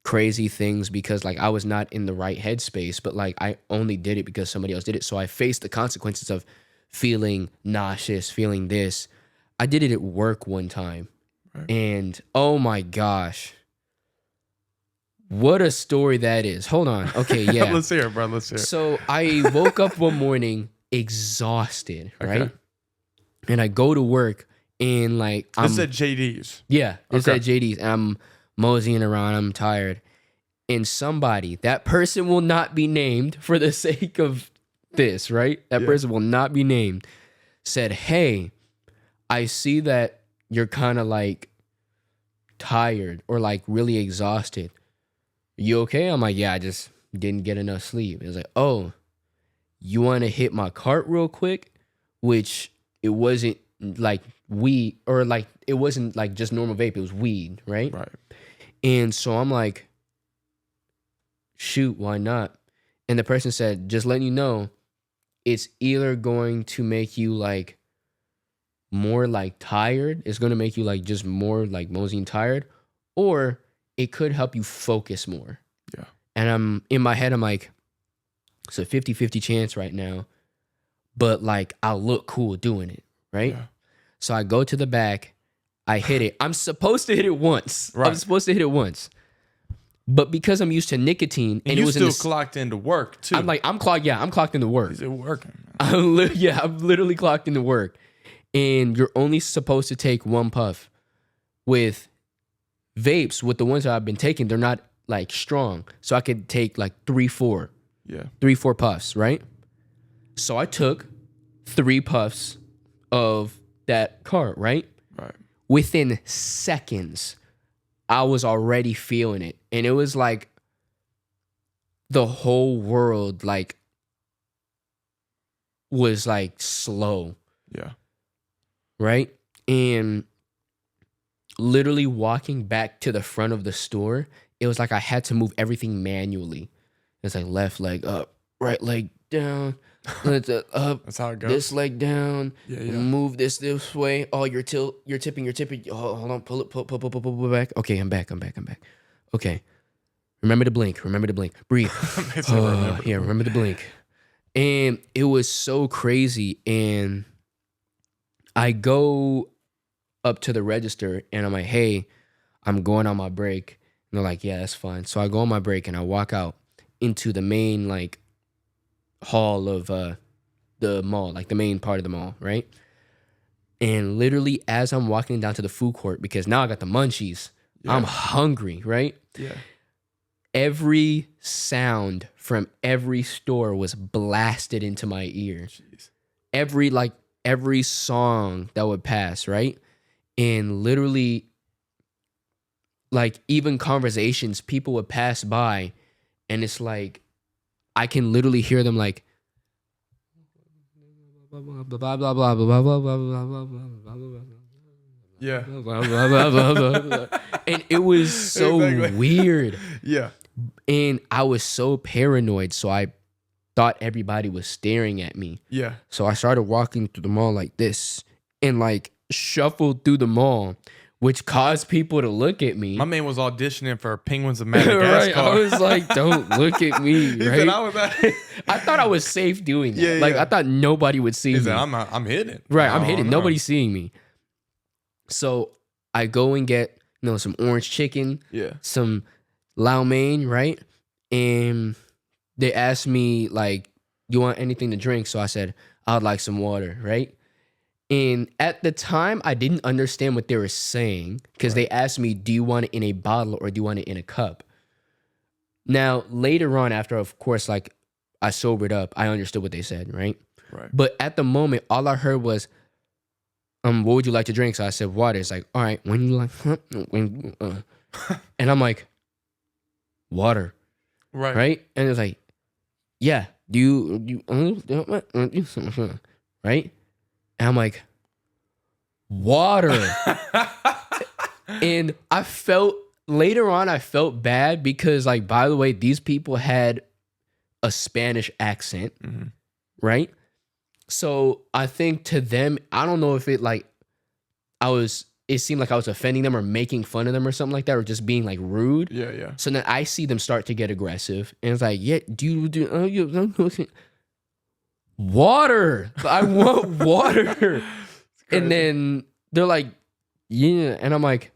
crazy things because like I was not in the right headspace, but like I only did it because somebody else did it. So I faced the consequences of feeling nauseous, feeling this. I did it at work one time. Right. And oh my gosh. What a story that is. Hold on. Okay, yeah. Let's hear it, bro. Let's hear it. So I woke up one morning exhausted, right? Okay. And I go to work and like This at JD's. Yeah, it's Okay. at JD's. And I'm moseying around. I'm tired. And somebody, that person will not be named for the sake of this, right? That person will not be named. Said, hey, I see that you're kind of like tired or like really exhausted. You okay? I'm like, yeah, I just didn't get enough sleep. It was like, oh, you want to hit my cart real quick? Which it wasn't like weed or like, it wasn't like just normal vape. It was weed, right? Right. And so I'm like, shoot, why not? And the person said, just letting you know, it's either going to make you like more like tired. It's going to make you like just more like moseying tired, or it could help you focus more. Yeah. And I'm in my head, I'm like, it's a 50-50 chance right now, but like I'll look cool doing it, right? Yeah. So I go to the back, I hit it. I'm supposed to hit it once. Right. I'm supposed to hit it once. But because I'm used to nicotine, And it you was still clocked into work too. I'm clocked into work. Is it working? I'm literally clocked into work. And you're only supposed to take one puff. With vapes, with the ones that I've been taking, they're not like strong. So I could take like 3-4 puffs, right? So I took 3 puffs of that cart, right? Right. Within seconds, I was already feeling it. And it was like the whole world like was like slow. Yeah. Right? And literally walking back to the front of the store, it was like I had to move everything manually. It's like left leg up, right leg down, up. That's how it goes. This leg down. Yeah, yeah. Move this way. Oh, you're tipping. Oh, hold on, pull it back. Okay, I'm back. Okay. Remember to blink. Breathe. Remember to blink. And it was so crazy. And I go up to the register and I'm like, hey, I'm going on my break. And they're like, yeah, that's fine. So I go on my break and I walk out into the main like hall of the mall, like the main part of the mall, right? And literally as I'm walking down to the food court, because now I got the munchies, I'm hungry, right? Yeah. Every sound from every store was blasted into my ear. Jeez. Every song that would pass, right? And literally, like, even conversations, people would pass by, and it's like, I can literally hear them like, blah, blah, blah, blah, blah, blah, blah, blah, blah, blah, blah. Yeah. And it was so weird. Yeah. And I was so paranoid, so I thought everybody was staring at me. Yeah. So I started walking through the mall like this and like shuffled through the mall, which caused people to look at me. My man was auditioning for Penguins of Madagascar. Right. I was like, don't look at me. He Right. said, I thought I was safe doing that. Yeah, like yeah. I thought nobody would see He me. said, I'm hidden. Right. I'm I hidden. don't know. Nobody's seeing me. So I go and get, some orange chicken, some lao mein, right? And they asked me like, you want anything to drink? So I said, I'd like some water, right? And at the time, I didn't understand what they were saying because they asked me, do you want it in a bottle or do you want it in a cup? Now, later on, after, of course, like I sobered up, I understood what they said, right? Right. But at the moment, all I heard was, what would you like to drink? So I said, water. It's like, all right, when you like, and I'm like, water. Right. And it's like, yeah, do you right? And I'm like, water. And I felt bad because, like, by the way, these people had a Spanish accent, right? So I think to them, I don't know if it like it seemed like I was offending them or making fun of them or something like that, or just being like rude. Yeah, yeah. So then I see them start to get aggressive, and it's like, yeah, water. I want water. And then they're like, yeah, and I'm like,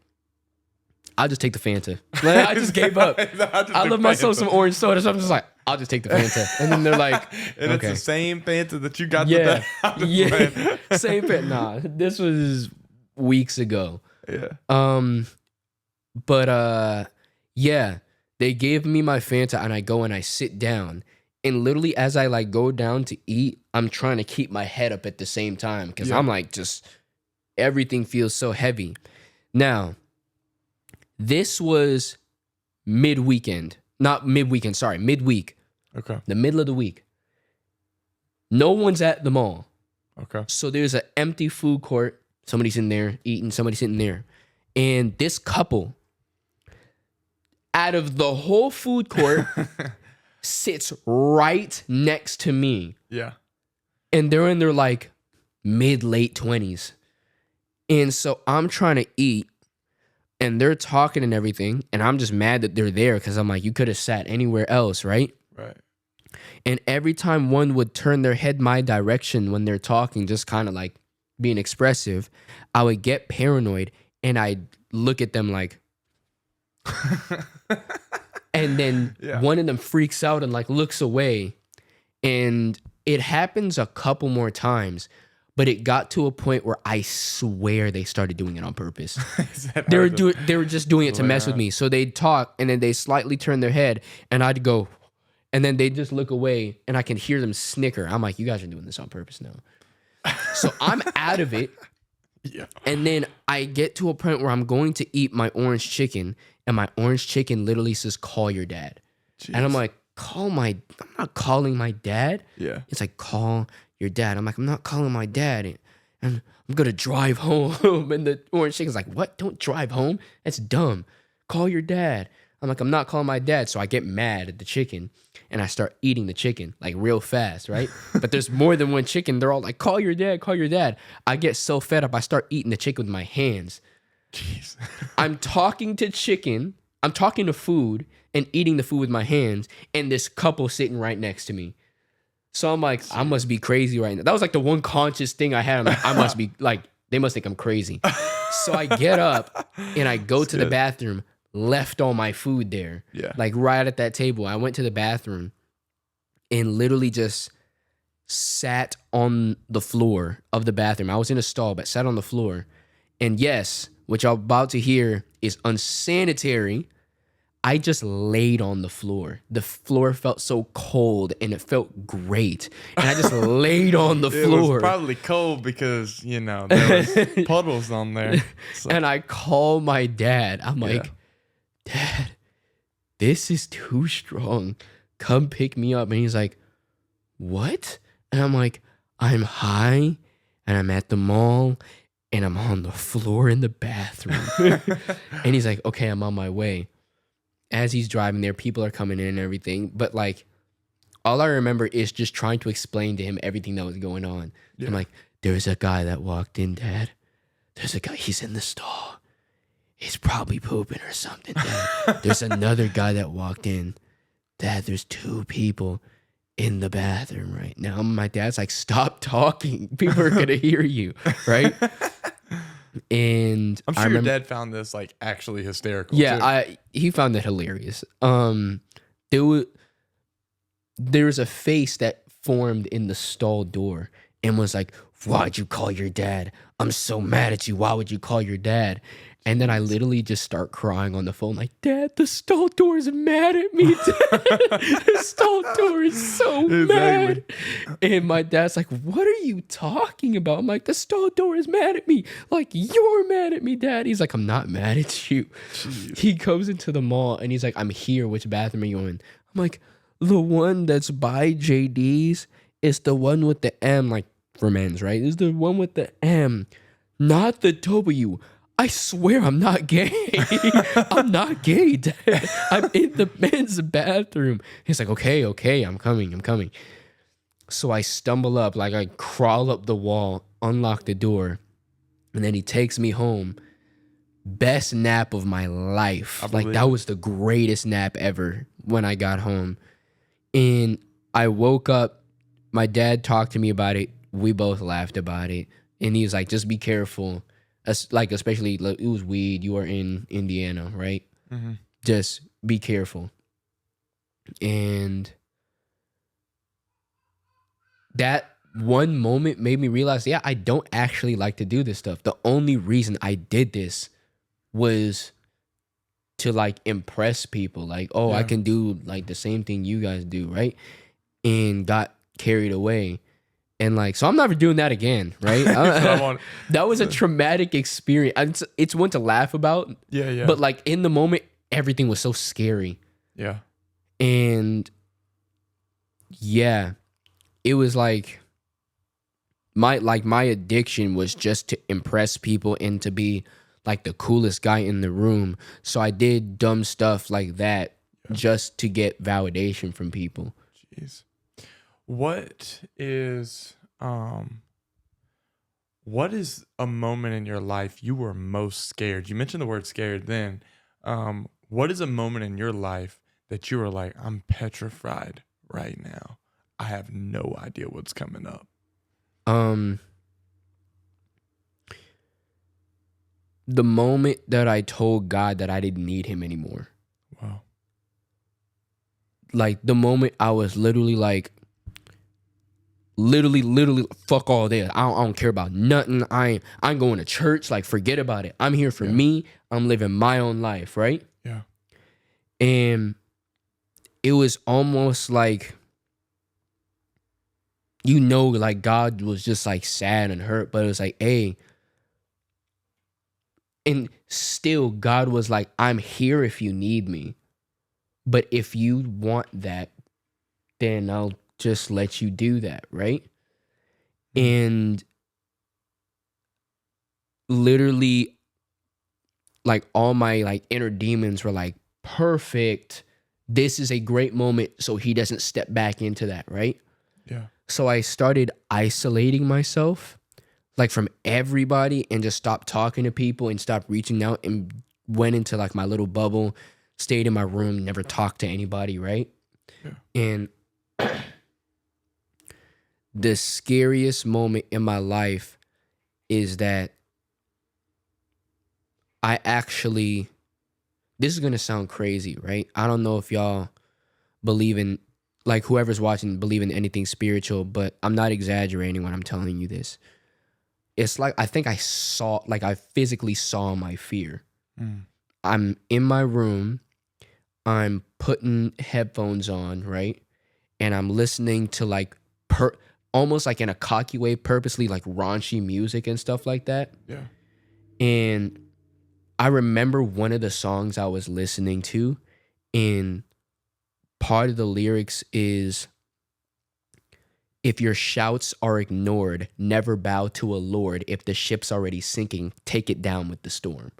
I'll just take the Fanta. Like, I just gave up. I love myself some orange soda, so I'm just like, I'll just take the Fanta. And then they're like, and okay. It's the same Fanta that you got. Yeah, same Fanta. Nah, this was weeks ago. Yeah. But yeah, they gave me my Fanta, and I go and I sit down, and literally as I like go down to eat, I'm trying to keep my head up at the same time because I'm like, just everything feels so heavy. Now, this was midweek. Okay. The middle of the week. No one's at the mall. Okay. So there's an empty food court. Somebody's in there eating, somebody's sitting there. And this couple, out of the whole food court, sits right next to me. Yeah. And they're in their like mid-late 20s. And so I'm trying to eat, and they're talking and everything, and I'm just mad that they're there because I'm like, you could have sat anywhere else, right? Right. And every time one would turn their head my direction when they're talking, just kind of like being expressive, I would get paranoid and I'd look at them like, and then one of them freaks out and like looks away. And it happens a couple more times. But it got to a point where I swear they started doing it on purpose. They were just doing it to mess with me. So they'd talk, and then they slightly turn their head, and I'd go, and then they'd just look away, and I can hear them snicker. I'm like, you guys are doing this on purpose now. So I'm out of it. Yeah. And then I get to a point where I'm going to eat my orange chicken, and my orange chicken literally says, call your dad. Jeez. And I'm like, I'm not calling my dad. Yeah. It's like, call your dad. I'm like, I'm not calling my dad. And I'm going to drive home. And the orange chicken's like, what? Don't drive home? That's dumb. Call your dad. I'm like, I'm not calling my dad. So I get mad at the chicken and I start eating the chicken like real fast, right? But there's more than one chicken. They're all like, call your dad, call your dad. I get so fed up, I start eating the chicken with my hands. Jeez. I'm talking to food and eating the food with my hands, and this couple sitting right next to me. So I'm like, I must be crazy right now. That was like the one conscious thing I had. I'm like, I must be like, they must think I'm crazy. So I get up and I go to the bathroom, left all my food there. Yeah. Like right at that table. I went to the bathroom and literally just sat on the floor of the bathroom. I was in a stall, but sat on the floor. And yes, what y'all about to hear is unsanitary. I just laid on the floor. The floor felt so cold and it felt great. And I just laid on the floor. It was probably cold because, there was puddles on there. So. And I call my dad. I'm like, Dad, this is too strong. Come pick me up. And he's like, what? And I'm like, I'm high and I'm at the mall and I'm on the floor in the bathroom. And he's like, okay, I'm on my way. As he's driving there, people are coming in and everything. But like, all I remember is just trying to explain to him everything that was going on. Yeah. I'm like, there's a guy that walked in, Dad. There's a guy, he's in the stall. He's probably pooping or something, Dad. There's another guy that walked in. Dad, there's 2 people in the bathroom right now. My dad's like, stop talking. People are going to hear you, right? And I'm sure your dad found this like actually hysterical. Yeah, too. He found it hilarious. There was a face that formed in the stall door and was like, why'd you call your dad? I'm so mad at you. Why would you call your dad? And then I literally just start crying on the phone like, Dad, the stall door is mad at me, Dad. The stall door is so mad. And my dad's like, what are you talking about? I'm like, the stall door is mad at me. Like, you're mad at me, Dad. He's like, I'm not mad at you. Jeez. He goes into the mall and he's like, I'm here. Which bathroom are you in? I'm like, the one that's by JD's is the one with the M, like for men's, right? Is the one with the M, not the W. I swear I'm not gay. I'm not gay, Dad. I'm in the men's bathroom. He's like, okay, I'm coming. So I stumble up, like I crawl up the wall, unlock the door, and then he takes me home. Best nap of my life. Like that was the greatest nap ever when I got home. And I woke up, my dad talked to me about it. We both laughed about it. And he was like, just be careful. Like, especially, like, it was weed. You are in Indiana, right? Mm-hmm. Just be careful. And that one moment made me realize, yeah, I don't actually like to do this stuff. The only reason I did this was to like impress people. Like, oh, I can do like the same thing you guys do, right? And got carried away. And like, so I'm never doing that again, right? That was a traumatic experience. It's one to laugh about. Yeah. But like in the moment, everything was so scary. Yeah. And yeah, it was like my addiction was just to impress people and to be like the coolest guy in the room. So I did dumb stuff like that just to get validation from people. Jeez. What is a moment in your life you were most scared? You mentioned the word scared then. What is a moment in your life that you were like, I'm petrified right now? I have no idea what's coming up. The moment that I told God that I didn't need him anymore. Wow. Like the moment I was literally fuck all this. I don't care about nothing. I'm going to church. Like, forget about it. I'm here for me. I'm living my own life, right? Yeah. And it was almost like, like God was just like sad and hurt, but it was like, hey. And still God was like, I'm here if you need me. But if you want that, then I'll just let you do that, right? And literally, like, all my like inner demons were like, perfect. This is a great moment so he doesn't step back into that, right? Yeah. So I started isolating myself, like, from everybody, and just stopped talking to people and stopped reaching out and went into like my little bubble, stayed in my room, never talked to anybody, right? Yeah. And the scariest moment in my life is that I actually, this is going to sound crazy, right? I don't know if y'all believe in, like, whoever's watching believe in anything spiritual, but I'm not exaggerating when I'm telling you this. It's like, I think I physically saw my fear. I'm in my room, I'm putting headphones on, right? And I'm listening to like almost like in a cocky way, purposely like raunchy music and stuff like that. Yeah. And I remember one of the songs I was listening to, and part of the lyrics is, if your shouts are ignored, never bow to a lord. If the ship's already sinking, take it down with the storm.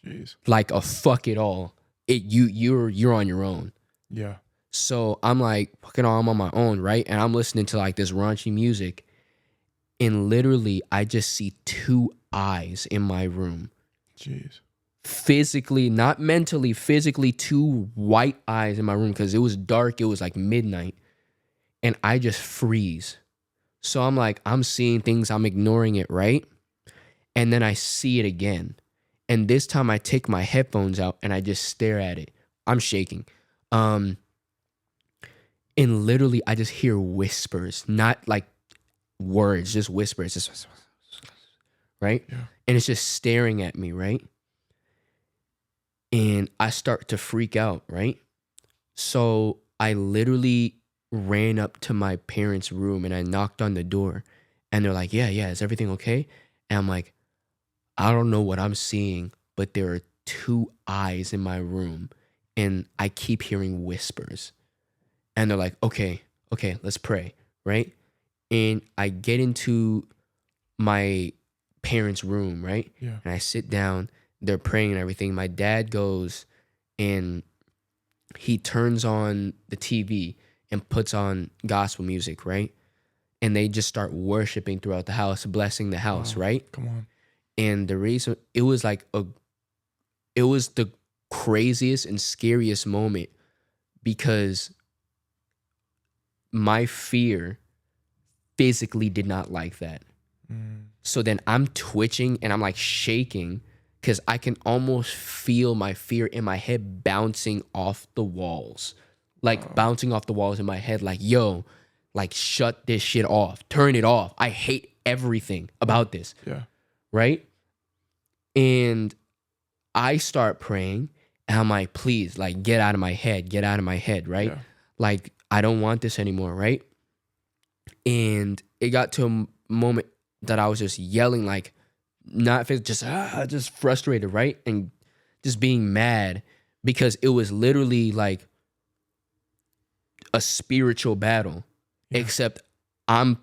Jeez. Like a fuck it all. You're on your own. Yeah. So I'm like, fucking all, I'm on my own, right? And I'm listening to like this raunchy music, and literally I just see two eyes in my room. Jeez. Physically, not mentally, physically, two white eyes in my room, because it was dark. It was like midnight. And I just freeze. So I'm like, I'm seeing things, I'm ignoring it, right? And then I see it again. And this time I take my headphones out and I just stare at it. I'm shaking. And literally I just hear whispers, not like words, just whispers. Just, right? Yeah. And it's just staring at me, right? And I start to freak out, right? So I literally ran up to my parents' room and I knocked on the door, and they're like, yeah, is everything okay? And I'm like, I don't know what I'm seeing, but there are two eyes in my room and I keep hearing whispers. And they're like, okay, let's pray, right? And I get into my parents' room, right? Yeah. And I sit down, they're praying and everything. My dad goes and he turns on the TV and puts on gospel music, right? and they just start worshiping throughout the house, blessing the house, right? Come on. And the reason it was it was the craziest and scariest moment because my fear physically did not like that. So then I'm twitching and I'm like shaking because I can almost feel my fear in my head bouncing off the walls. Like bouncing off the walls in my head, like, yo, like shut this shit off. Turn it off. I hate everything about this. Yeah. Right? And I start praying and I'm like, please, like, get out of my head, right? Yeah. Like, I don't want this anymore, right? And it got to a moment that I was just yelling, like, not just frustrated, right? And just being mad because it was literally like a spiritual battle, except I'm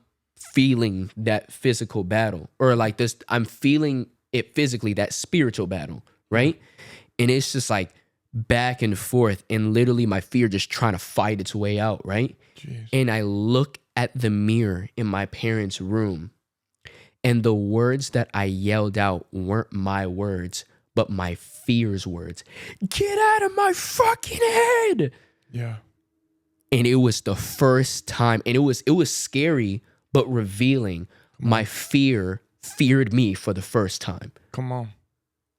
feeling that physical battle, or like this, I'm feeling it physically, that spiritual battle, right? And it's just like back and forth, and literally my fear just trying to fight its way out, right? Jeez. And I look at the mirror in my parents' room, and the words that I yelled out weren't my words, but my fear's words. Get out of my fucking head. Yeah. And it was the first time, and it was scary, but revealing. My fear feared me for the first time. Come on.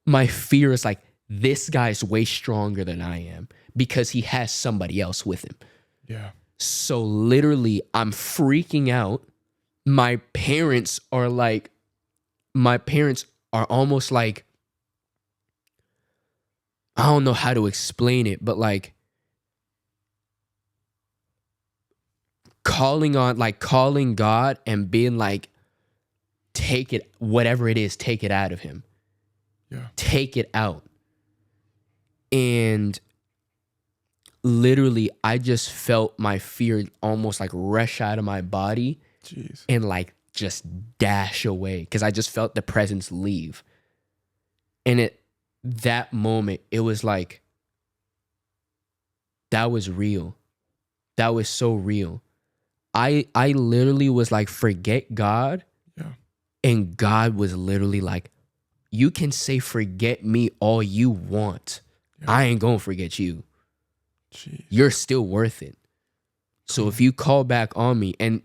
My fear is like, this guy's way stronger than I am because he has somebody else with him. Yeah. So literally, I'm freaking out. My parents are almost like, I don't know how to explain it, but like calling God and being like, take it, whatever it is, take it out of him. Yeah. Take it out. And literally, I just felt my fear almost like rush out of my body. Jeez. And like just dash away because I just felt the presence leave. And at that moment, it was like, that was real. That was so real. I literally was like, forget God. Yeah. And God was literally like, you can say forget me all you want. Yeah. I ain't gonna forget you. Jeez. You're still worth it. So if you call back on me, and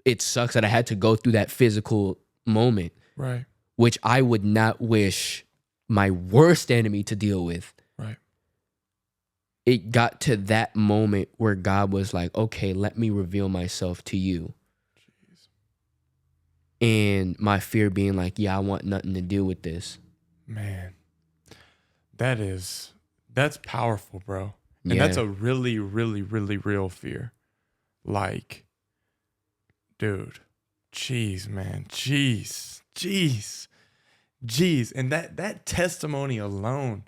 it sucks that I had to go through that physical moment, Right. which I would not wish my worst enemy to deal with. Right. It got to that moment where God was like, okay, let me reveal myself to you. Jeez. And my fear being like, yeah, I want nothing to do with this. Man. That's powerful, bro. And Yeah. that's a really, really, really real fear. Like, dude, jeez, man. Jeez. And that testimony alone,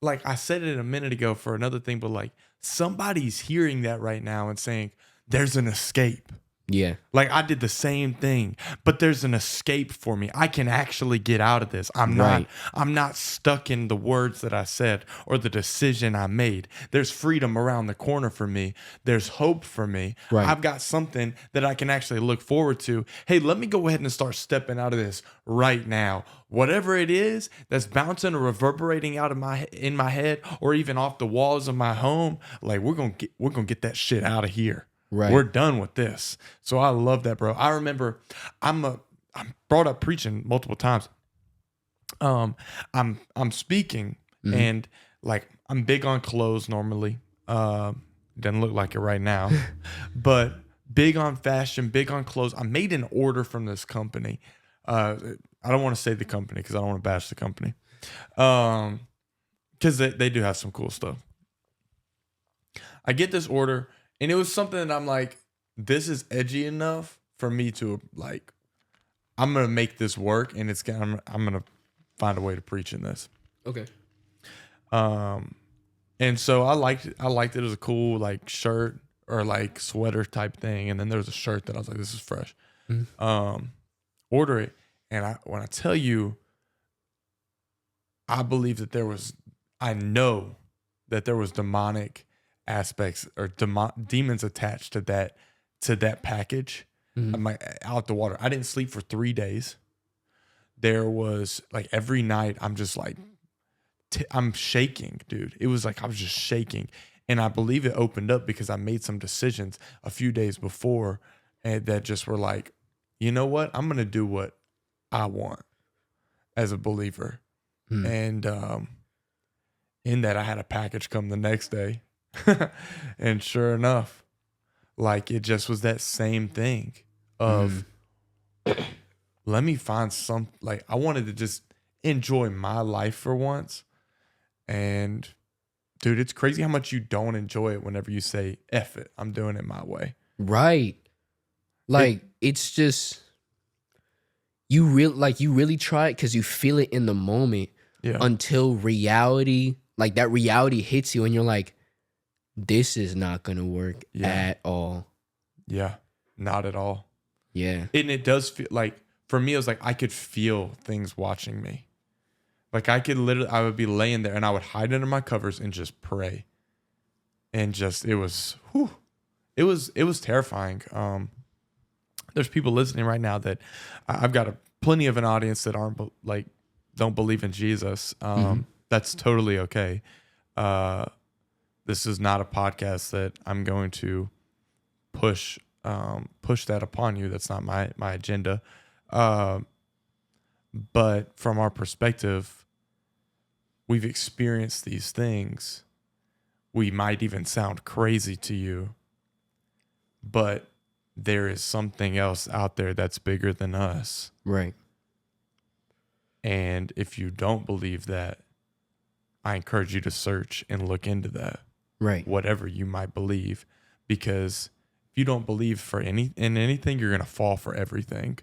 like I said it a minute ago for another thing, but like somebody's hearing that right now and saying, there's an escape. Yeah. Like I did the same thing, but there's an escape for me. I can actually get out of this. I'm not stuck in the words that I said or the decision I made. There's freedom around the corner for me. There's hope for me. Right. I've got something that I can actually look forward to. Hey, let me go ahead and start stepping out of this right now. Whatever it is that's bouncing or reverberating out of in my head or even off the walls of my home, like we're going to get that shit out of here. Right. We're done with this. So I love that, bro. I remember I'm brought up preaching multiple times. I'm speaking and like I'm big on clothes normally. Doesn't look like it right now, but big on fashion, big on clothes. I made an order from this company. I don't want to say the company because I don't want to bash the company. Because they do have some cool stuff. I get this order. And it was something that I'm like, this is edgy enough for me to like, I'm going to make this work and I'm going to find a way to preach in this. Okay. And so I liked it as a cool like shirt or like sweater type thing. And then there was a shirt that I was like, this is fresh. Order it. And when I tell you, I believe that I know that there was demonic aspects or demons attached to that to that package. I'm like out the water. I didn't sleep for 3 days. There was like every night I'm just like, I'm shaking, dude. It was like I was just shaking. And I believe it opened up because I made some decisions a few days before and that just were like, you know what? I'm going to do what I want as a believer. And in that, I had a package come the next day. And sure enough, like it just was that same thing of let me find some, like I wanted to just enjoy my life for once. And dude, it's crazy how much you don't enjoy it whenever you say, F it, I'm doing it my way. Right. Like it's just, you really try it because you feel it in the moment until reality, like that reality hits you and you're like, this is not going to work at all. Yeah, not at all. Yeah. And it does feel like, for me, it was like I could feel things watching me. Like I would be laying there and I would hide under my covers and just pray. And just, it was terrifying. There's people listening right now that I've got plenty of an audience that aren't like, don't believe in Jesus. That's totally okay. This is not a podcast that I'm going to push that upon you. That's not my agenda. But from our perspective, we've experienced these things. We might even sound crazy to you, but there is something else out there that's bigger than us. Right. And if you don't believe that, I encourage you to search and look into that. Right. Whatever you might believe, because if you don't believe in anything, you're going to fall for everything.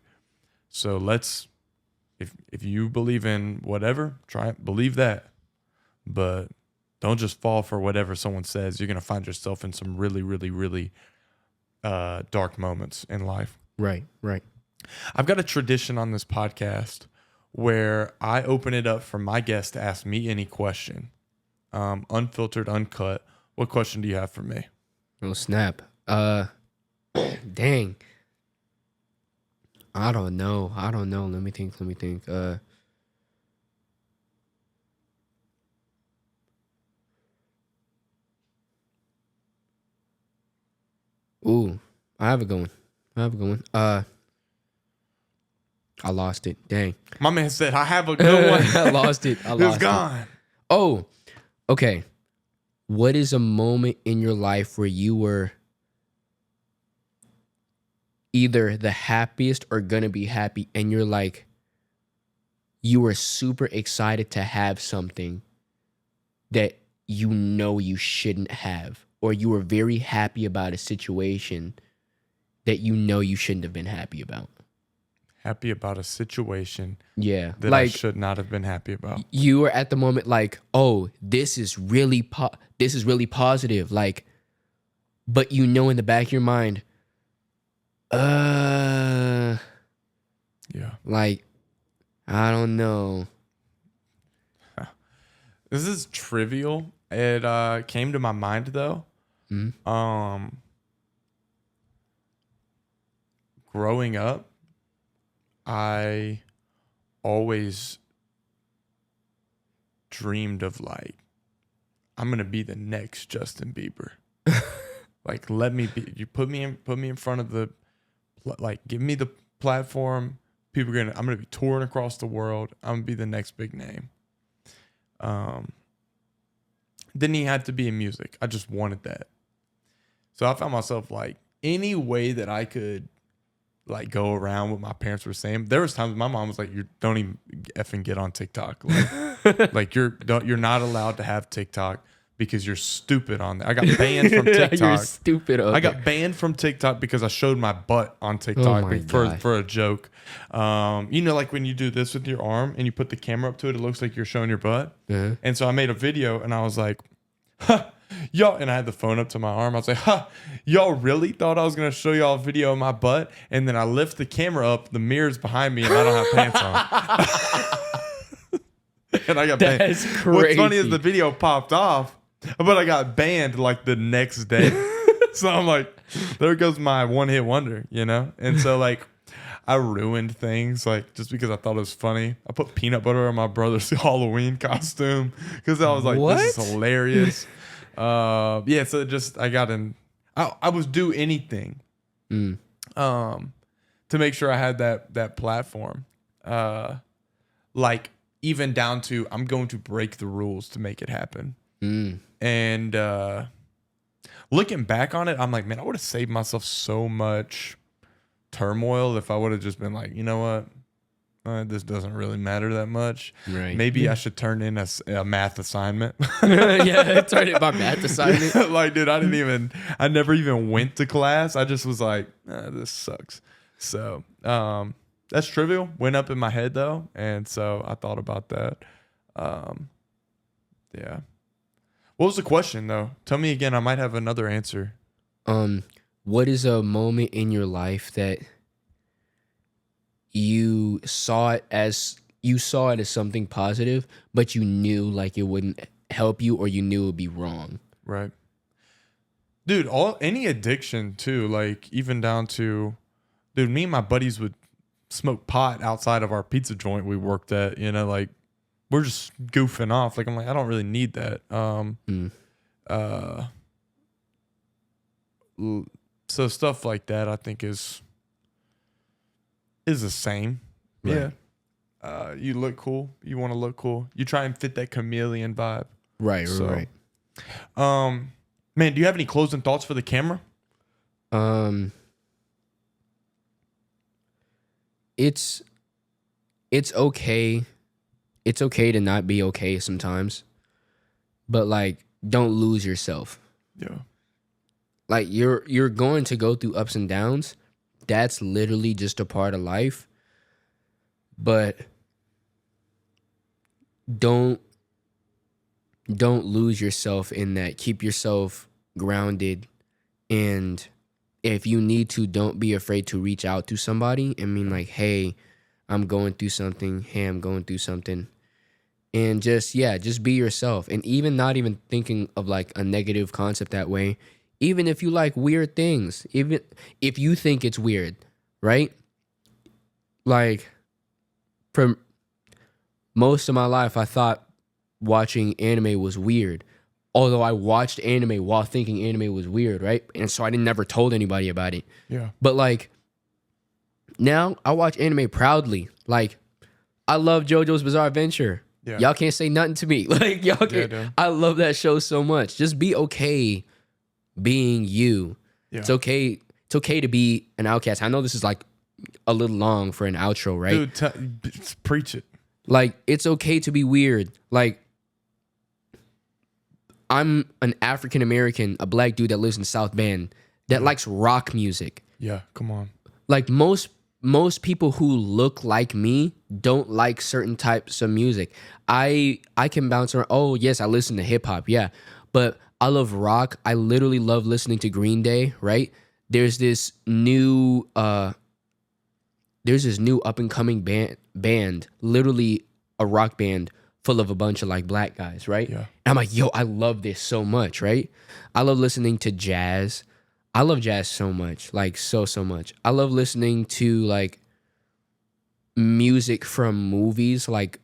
So if you believe in whatever, believe that, but don't just fall for whatever someone says. You're going to find yourself in some really, really, really dark moments in life. Right. Right. I've got a tradition on this podcast where I open it up for my guests to ask me any question, unfiltered, uncut. What question do you have for me? Oh, snap. Dang. I don't know. Let me think. Ooh, I have a good one. I lost it. Dang. My man said, I have a good one. I lost it. It's gone. Oh, okay. What is a moment in your life where you were either the happiest or gonna be happy and you're like, you were super excited to have something that you know you shouldn't have, or you were very happy about a situation that you know you shouldn't have been happy about? Happy about a situation that like, I should not have been happy about. You were at the moment like, oh, this is really positive. Like, but you know in the back of your mind, like, I don't know. This is trivial. It came to my mind though. Growing up, I always dreamed of like, I'm gonna be the next Justin Bieber. Like, let me be. You put me in front of the, like, give me the platform. I'm gonna be touring across the world. I'm gonna be the next big name. Didn't even have to be in music. I just wanted that. So I found myself like, any way that I could like go around what my parents were saying. There was times my mom was like, "You don't even effing get on TikTok. Like, like you're not allowed to have TikTok because you're stupid on there." I got banned from TikTok. You're stupid. I got banned from TikTok because I showed my butt on TikTok for a joke. You know, like when you do this with your arm and you put the camera up to it, it looks like you're showing your butt. And so I made a video and I was like, "Huh, y'all," and I had the phone up to my arm. I was like, "Huh, y'all really thought I was gonna show y'all a video of my butt?" And then I lift the camera up, the mirror's behind me, and I don't have pants on. And I got banned. That's crazy. What's funny is the video popped off, but I got banned like the next day. So I'm like, there goes my one hit wonder, you know? And so like I ruined things like just because I thought it was funny. I put peanut butter on my brother's Halloween costume because I was like, this is hilarious. Yeah, so just I got in. I was do anything, to make sure I had that platform. Like even down to I'm going to break the rules to make it happen. And looking back on it, I'm like, man, I would have saved myself so much turmoil if I would have just been like, you know what? This doesn't really matter that much. Right. Maybe I should turn in a math assignment. Yeah, turn in my math assignment. Like, dude, I never even went to class. I just was like, this sucks. So, that's trivial. Went up in my head though. And so I thought about that. Yeah. What was the question though? Tell me again. I might have another answer. What is a moment in your life that you saw it as something positive, but you knew like it wouldn't help you, or you knew it would be wrong? Right. Dude, any addiction too, like even down to, dude, me and my buddies would smoke pot outside of our pizza joint we worked at, you know, like we're just goofing off. Like I'm like, I don't really need that. So stuff like that I think is the same. Right. Yeah. You look cool. You want to look cool. You try and fit that chameleon vibe. Right, So, right. Man, do you have any closing thoughts for the camera? It's okay. It's okay to not be okay sometimes. But like, don't lose yourself. Yeah. Like you're going to go through ups and downs. That's literally just a part of life. But don't lose yourself in that. Keep yourself grounded, and if you need to, don't be afraid to reach out to somebody and mean like, hey, I'm going through something. Hey, I'm going through something. And just be yourself. And even not even thinking of like a negative concept that way. Even if you like weird things, even if you think it's weird, right? Like, for most of my life, I thought watching anime was weird. Although I watched anime while thinking anime was weird, right? And so I never told anybody about it. Yeah. But like, now I watch anime proudly. Like, I love JoJo's Bizarre Adventure. Yeah. Y'all can't say nothing to me. Like, y'all can't. Yeah, I love that show so much. Just be okay being you. Yeah. It's okay. It's okay to be an outcast. I know this is like a little long for an outro, right? Dude, preach it. Like, it's okay to be weird. Like, I'm an African American, a black dude that lives in South Bend that likes rock music. Yeah, come on. Like, most people who look like me don't like certain types of music. I can bounce around. Oh, yes, I listen to hip hop. Yeah. But I love rock. I literally love listening to Green Day, right? There's this new up and coming band, literally a rock band full of a bunch of like black guys, right? Yeah. And I'm like, yo, I love this so much, right? I love listening to jazz. I love jazz so much, like so much. I love listening to like music from movies, like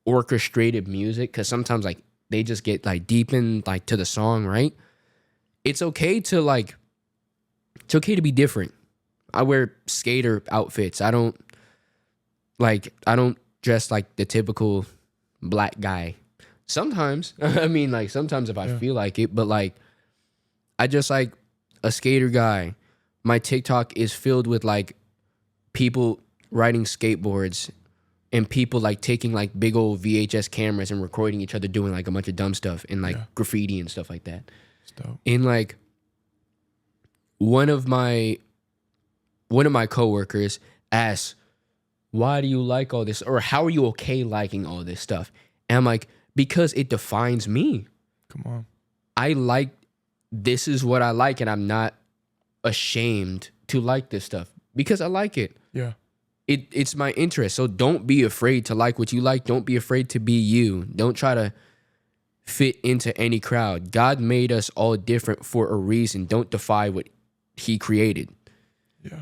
orchestrated music, because sometimes like they just get like deep in like to the song, right? It's okay to be different. I wear skater outfits. I don't dress like the typical black guy. Sometimes, I mean, like sometimes if I feel like it, but like I just like a skater guy. My TikTok is filled with like people riding skateboards and people like taking like big old VHS cameras and recording each other doing like a bunch of dumb stuff and like graffiti and stuff like that. And like one of my coworkers asked, why do you like all this? Or how are you okay liking all this stuff? And I'm like, because it defines me. Come on. This is what I like, and I'm not ashamed to like this stuff because I like it. Yeah. It's my interest. So don't be afraid to like what you like. Don't be afraid to be you. Don't try to fit into any crowd. God made us all different for a reason. Don't defy what he created.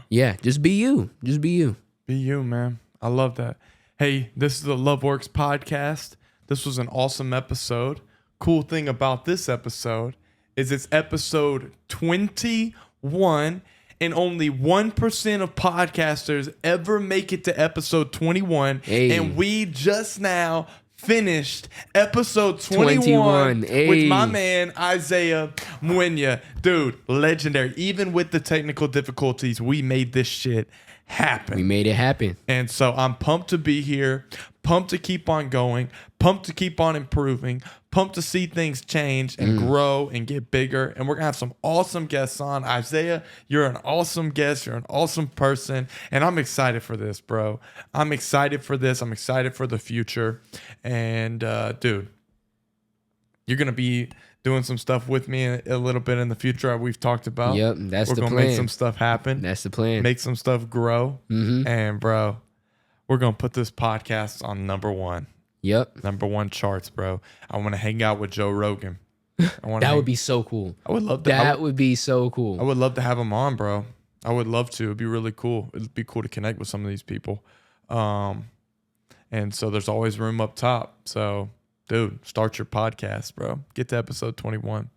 Yeah, just be you. Just be you. Be you, man. I love that. Hey, this is the Love Works podcast. This was an awesome episode. Cool thing about this episode is it's episode 21, and only 1% of podcasters ever make it to episode 21. Hey. And we just now finished episode 21 with my man Isaiah Mwenya. Dude, legendary. Even with the technical difficulties, we made this shit happen. We made it happen. And so I'm pumped to be here, pumped to keep on going, pumped to keep on improving, pumped to see things change and grow and get bigger. And we're going to have some awesome guests on. Isaiah, you're an awesome guest. You're an awesome person. And I'm excited for this, bro. I'm excited for this. I'm excited for the future. And, dude, you're going to be doing some stuff with me a little bit in the future we've talked about. Yep, that's the plan. We're going to make some stuff happen. That's the plan. Make some stuff grow. And, bro, we're going to put this podcast on number 1. Yep. Number 1 charts, bro. I want to hang out with Joe Rogan. That would be so cool. I would love to. That would be so cool. I would love to have him on, bro. I would love to. It'd be really cool. It'd be cool to connect with some of these people. And so there's always room up top. So, dude, start your podcast, bro. Get to episode 21.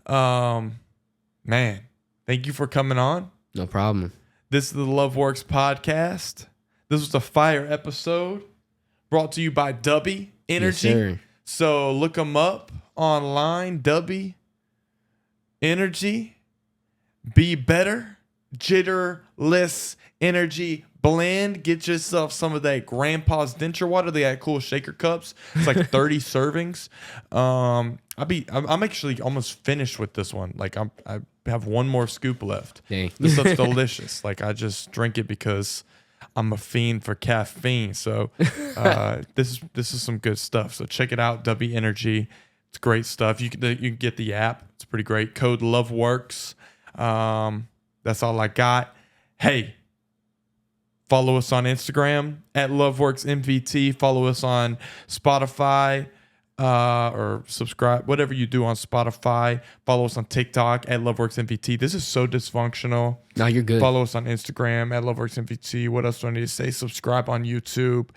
Man, thank you for coming on. No problem. This is the Love Works podcast. This was a fire episode brought to you by Dubby Energy. Yes, sir. So look them up online, Dubby Energy. Be better, jitterless energy blend. Get yourself some of that Grandpa's denture water. They got cool shaker cups. It's like 30 servings. I'm actually almost finished with this one. Like I have one more scoop left. Dang. This stuff's delicious. Like I just drink it because I'm a fiend for caffeine. So this is some good stuff. So check it out, W Energy. It's great stuff. You can get the app. It's pretty great. Code LOVEWORKS. That's all I got. Hey, follow us on Instagram at LoveWorksMVT. Follow us on Spotify or subscribe, whatever you do on Spotify. Follow us on TikTok at LoveWorksMVT. This is so dysfunctional. No, you're good. Follow us on Instagram at LoveWorksMVT. What else do I need to say? Subscribe on YouTube.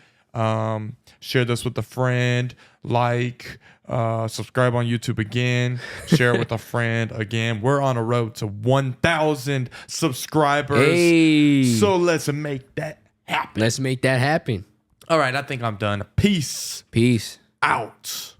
Share this with a friend. Subscribe on YouTube again. Share it with a friend again. We're on a road to 1,000 subscribers. Hey. So let's make that happen. Let's make that happen. All right, I think I'm done. Peace Peace. out.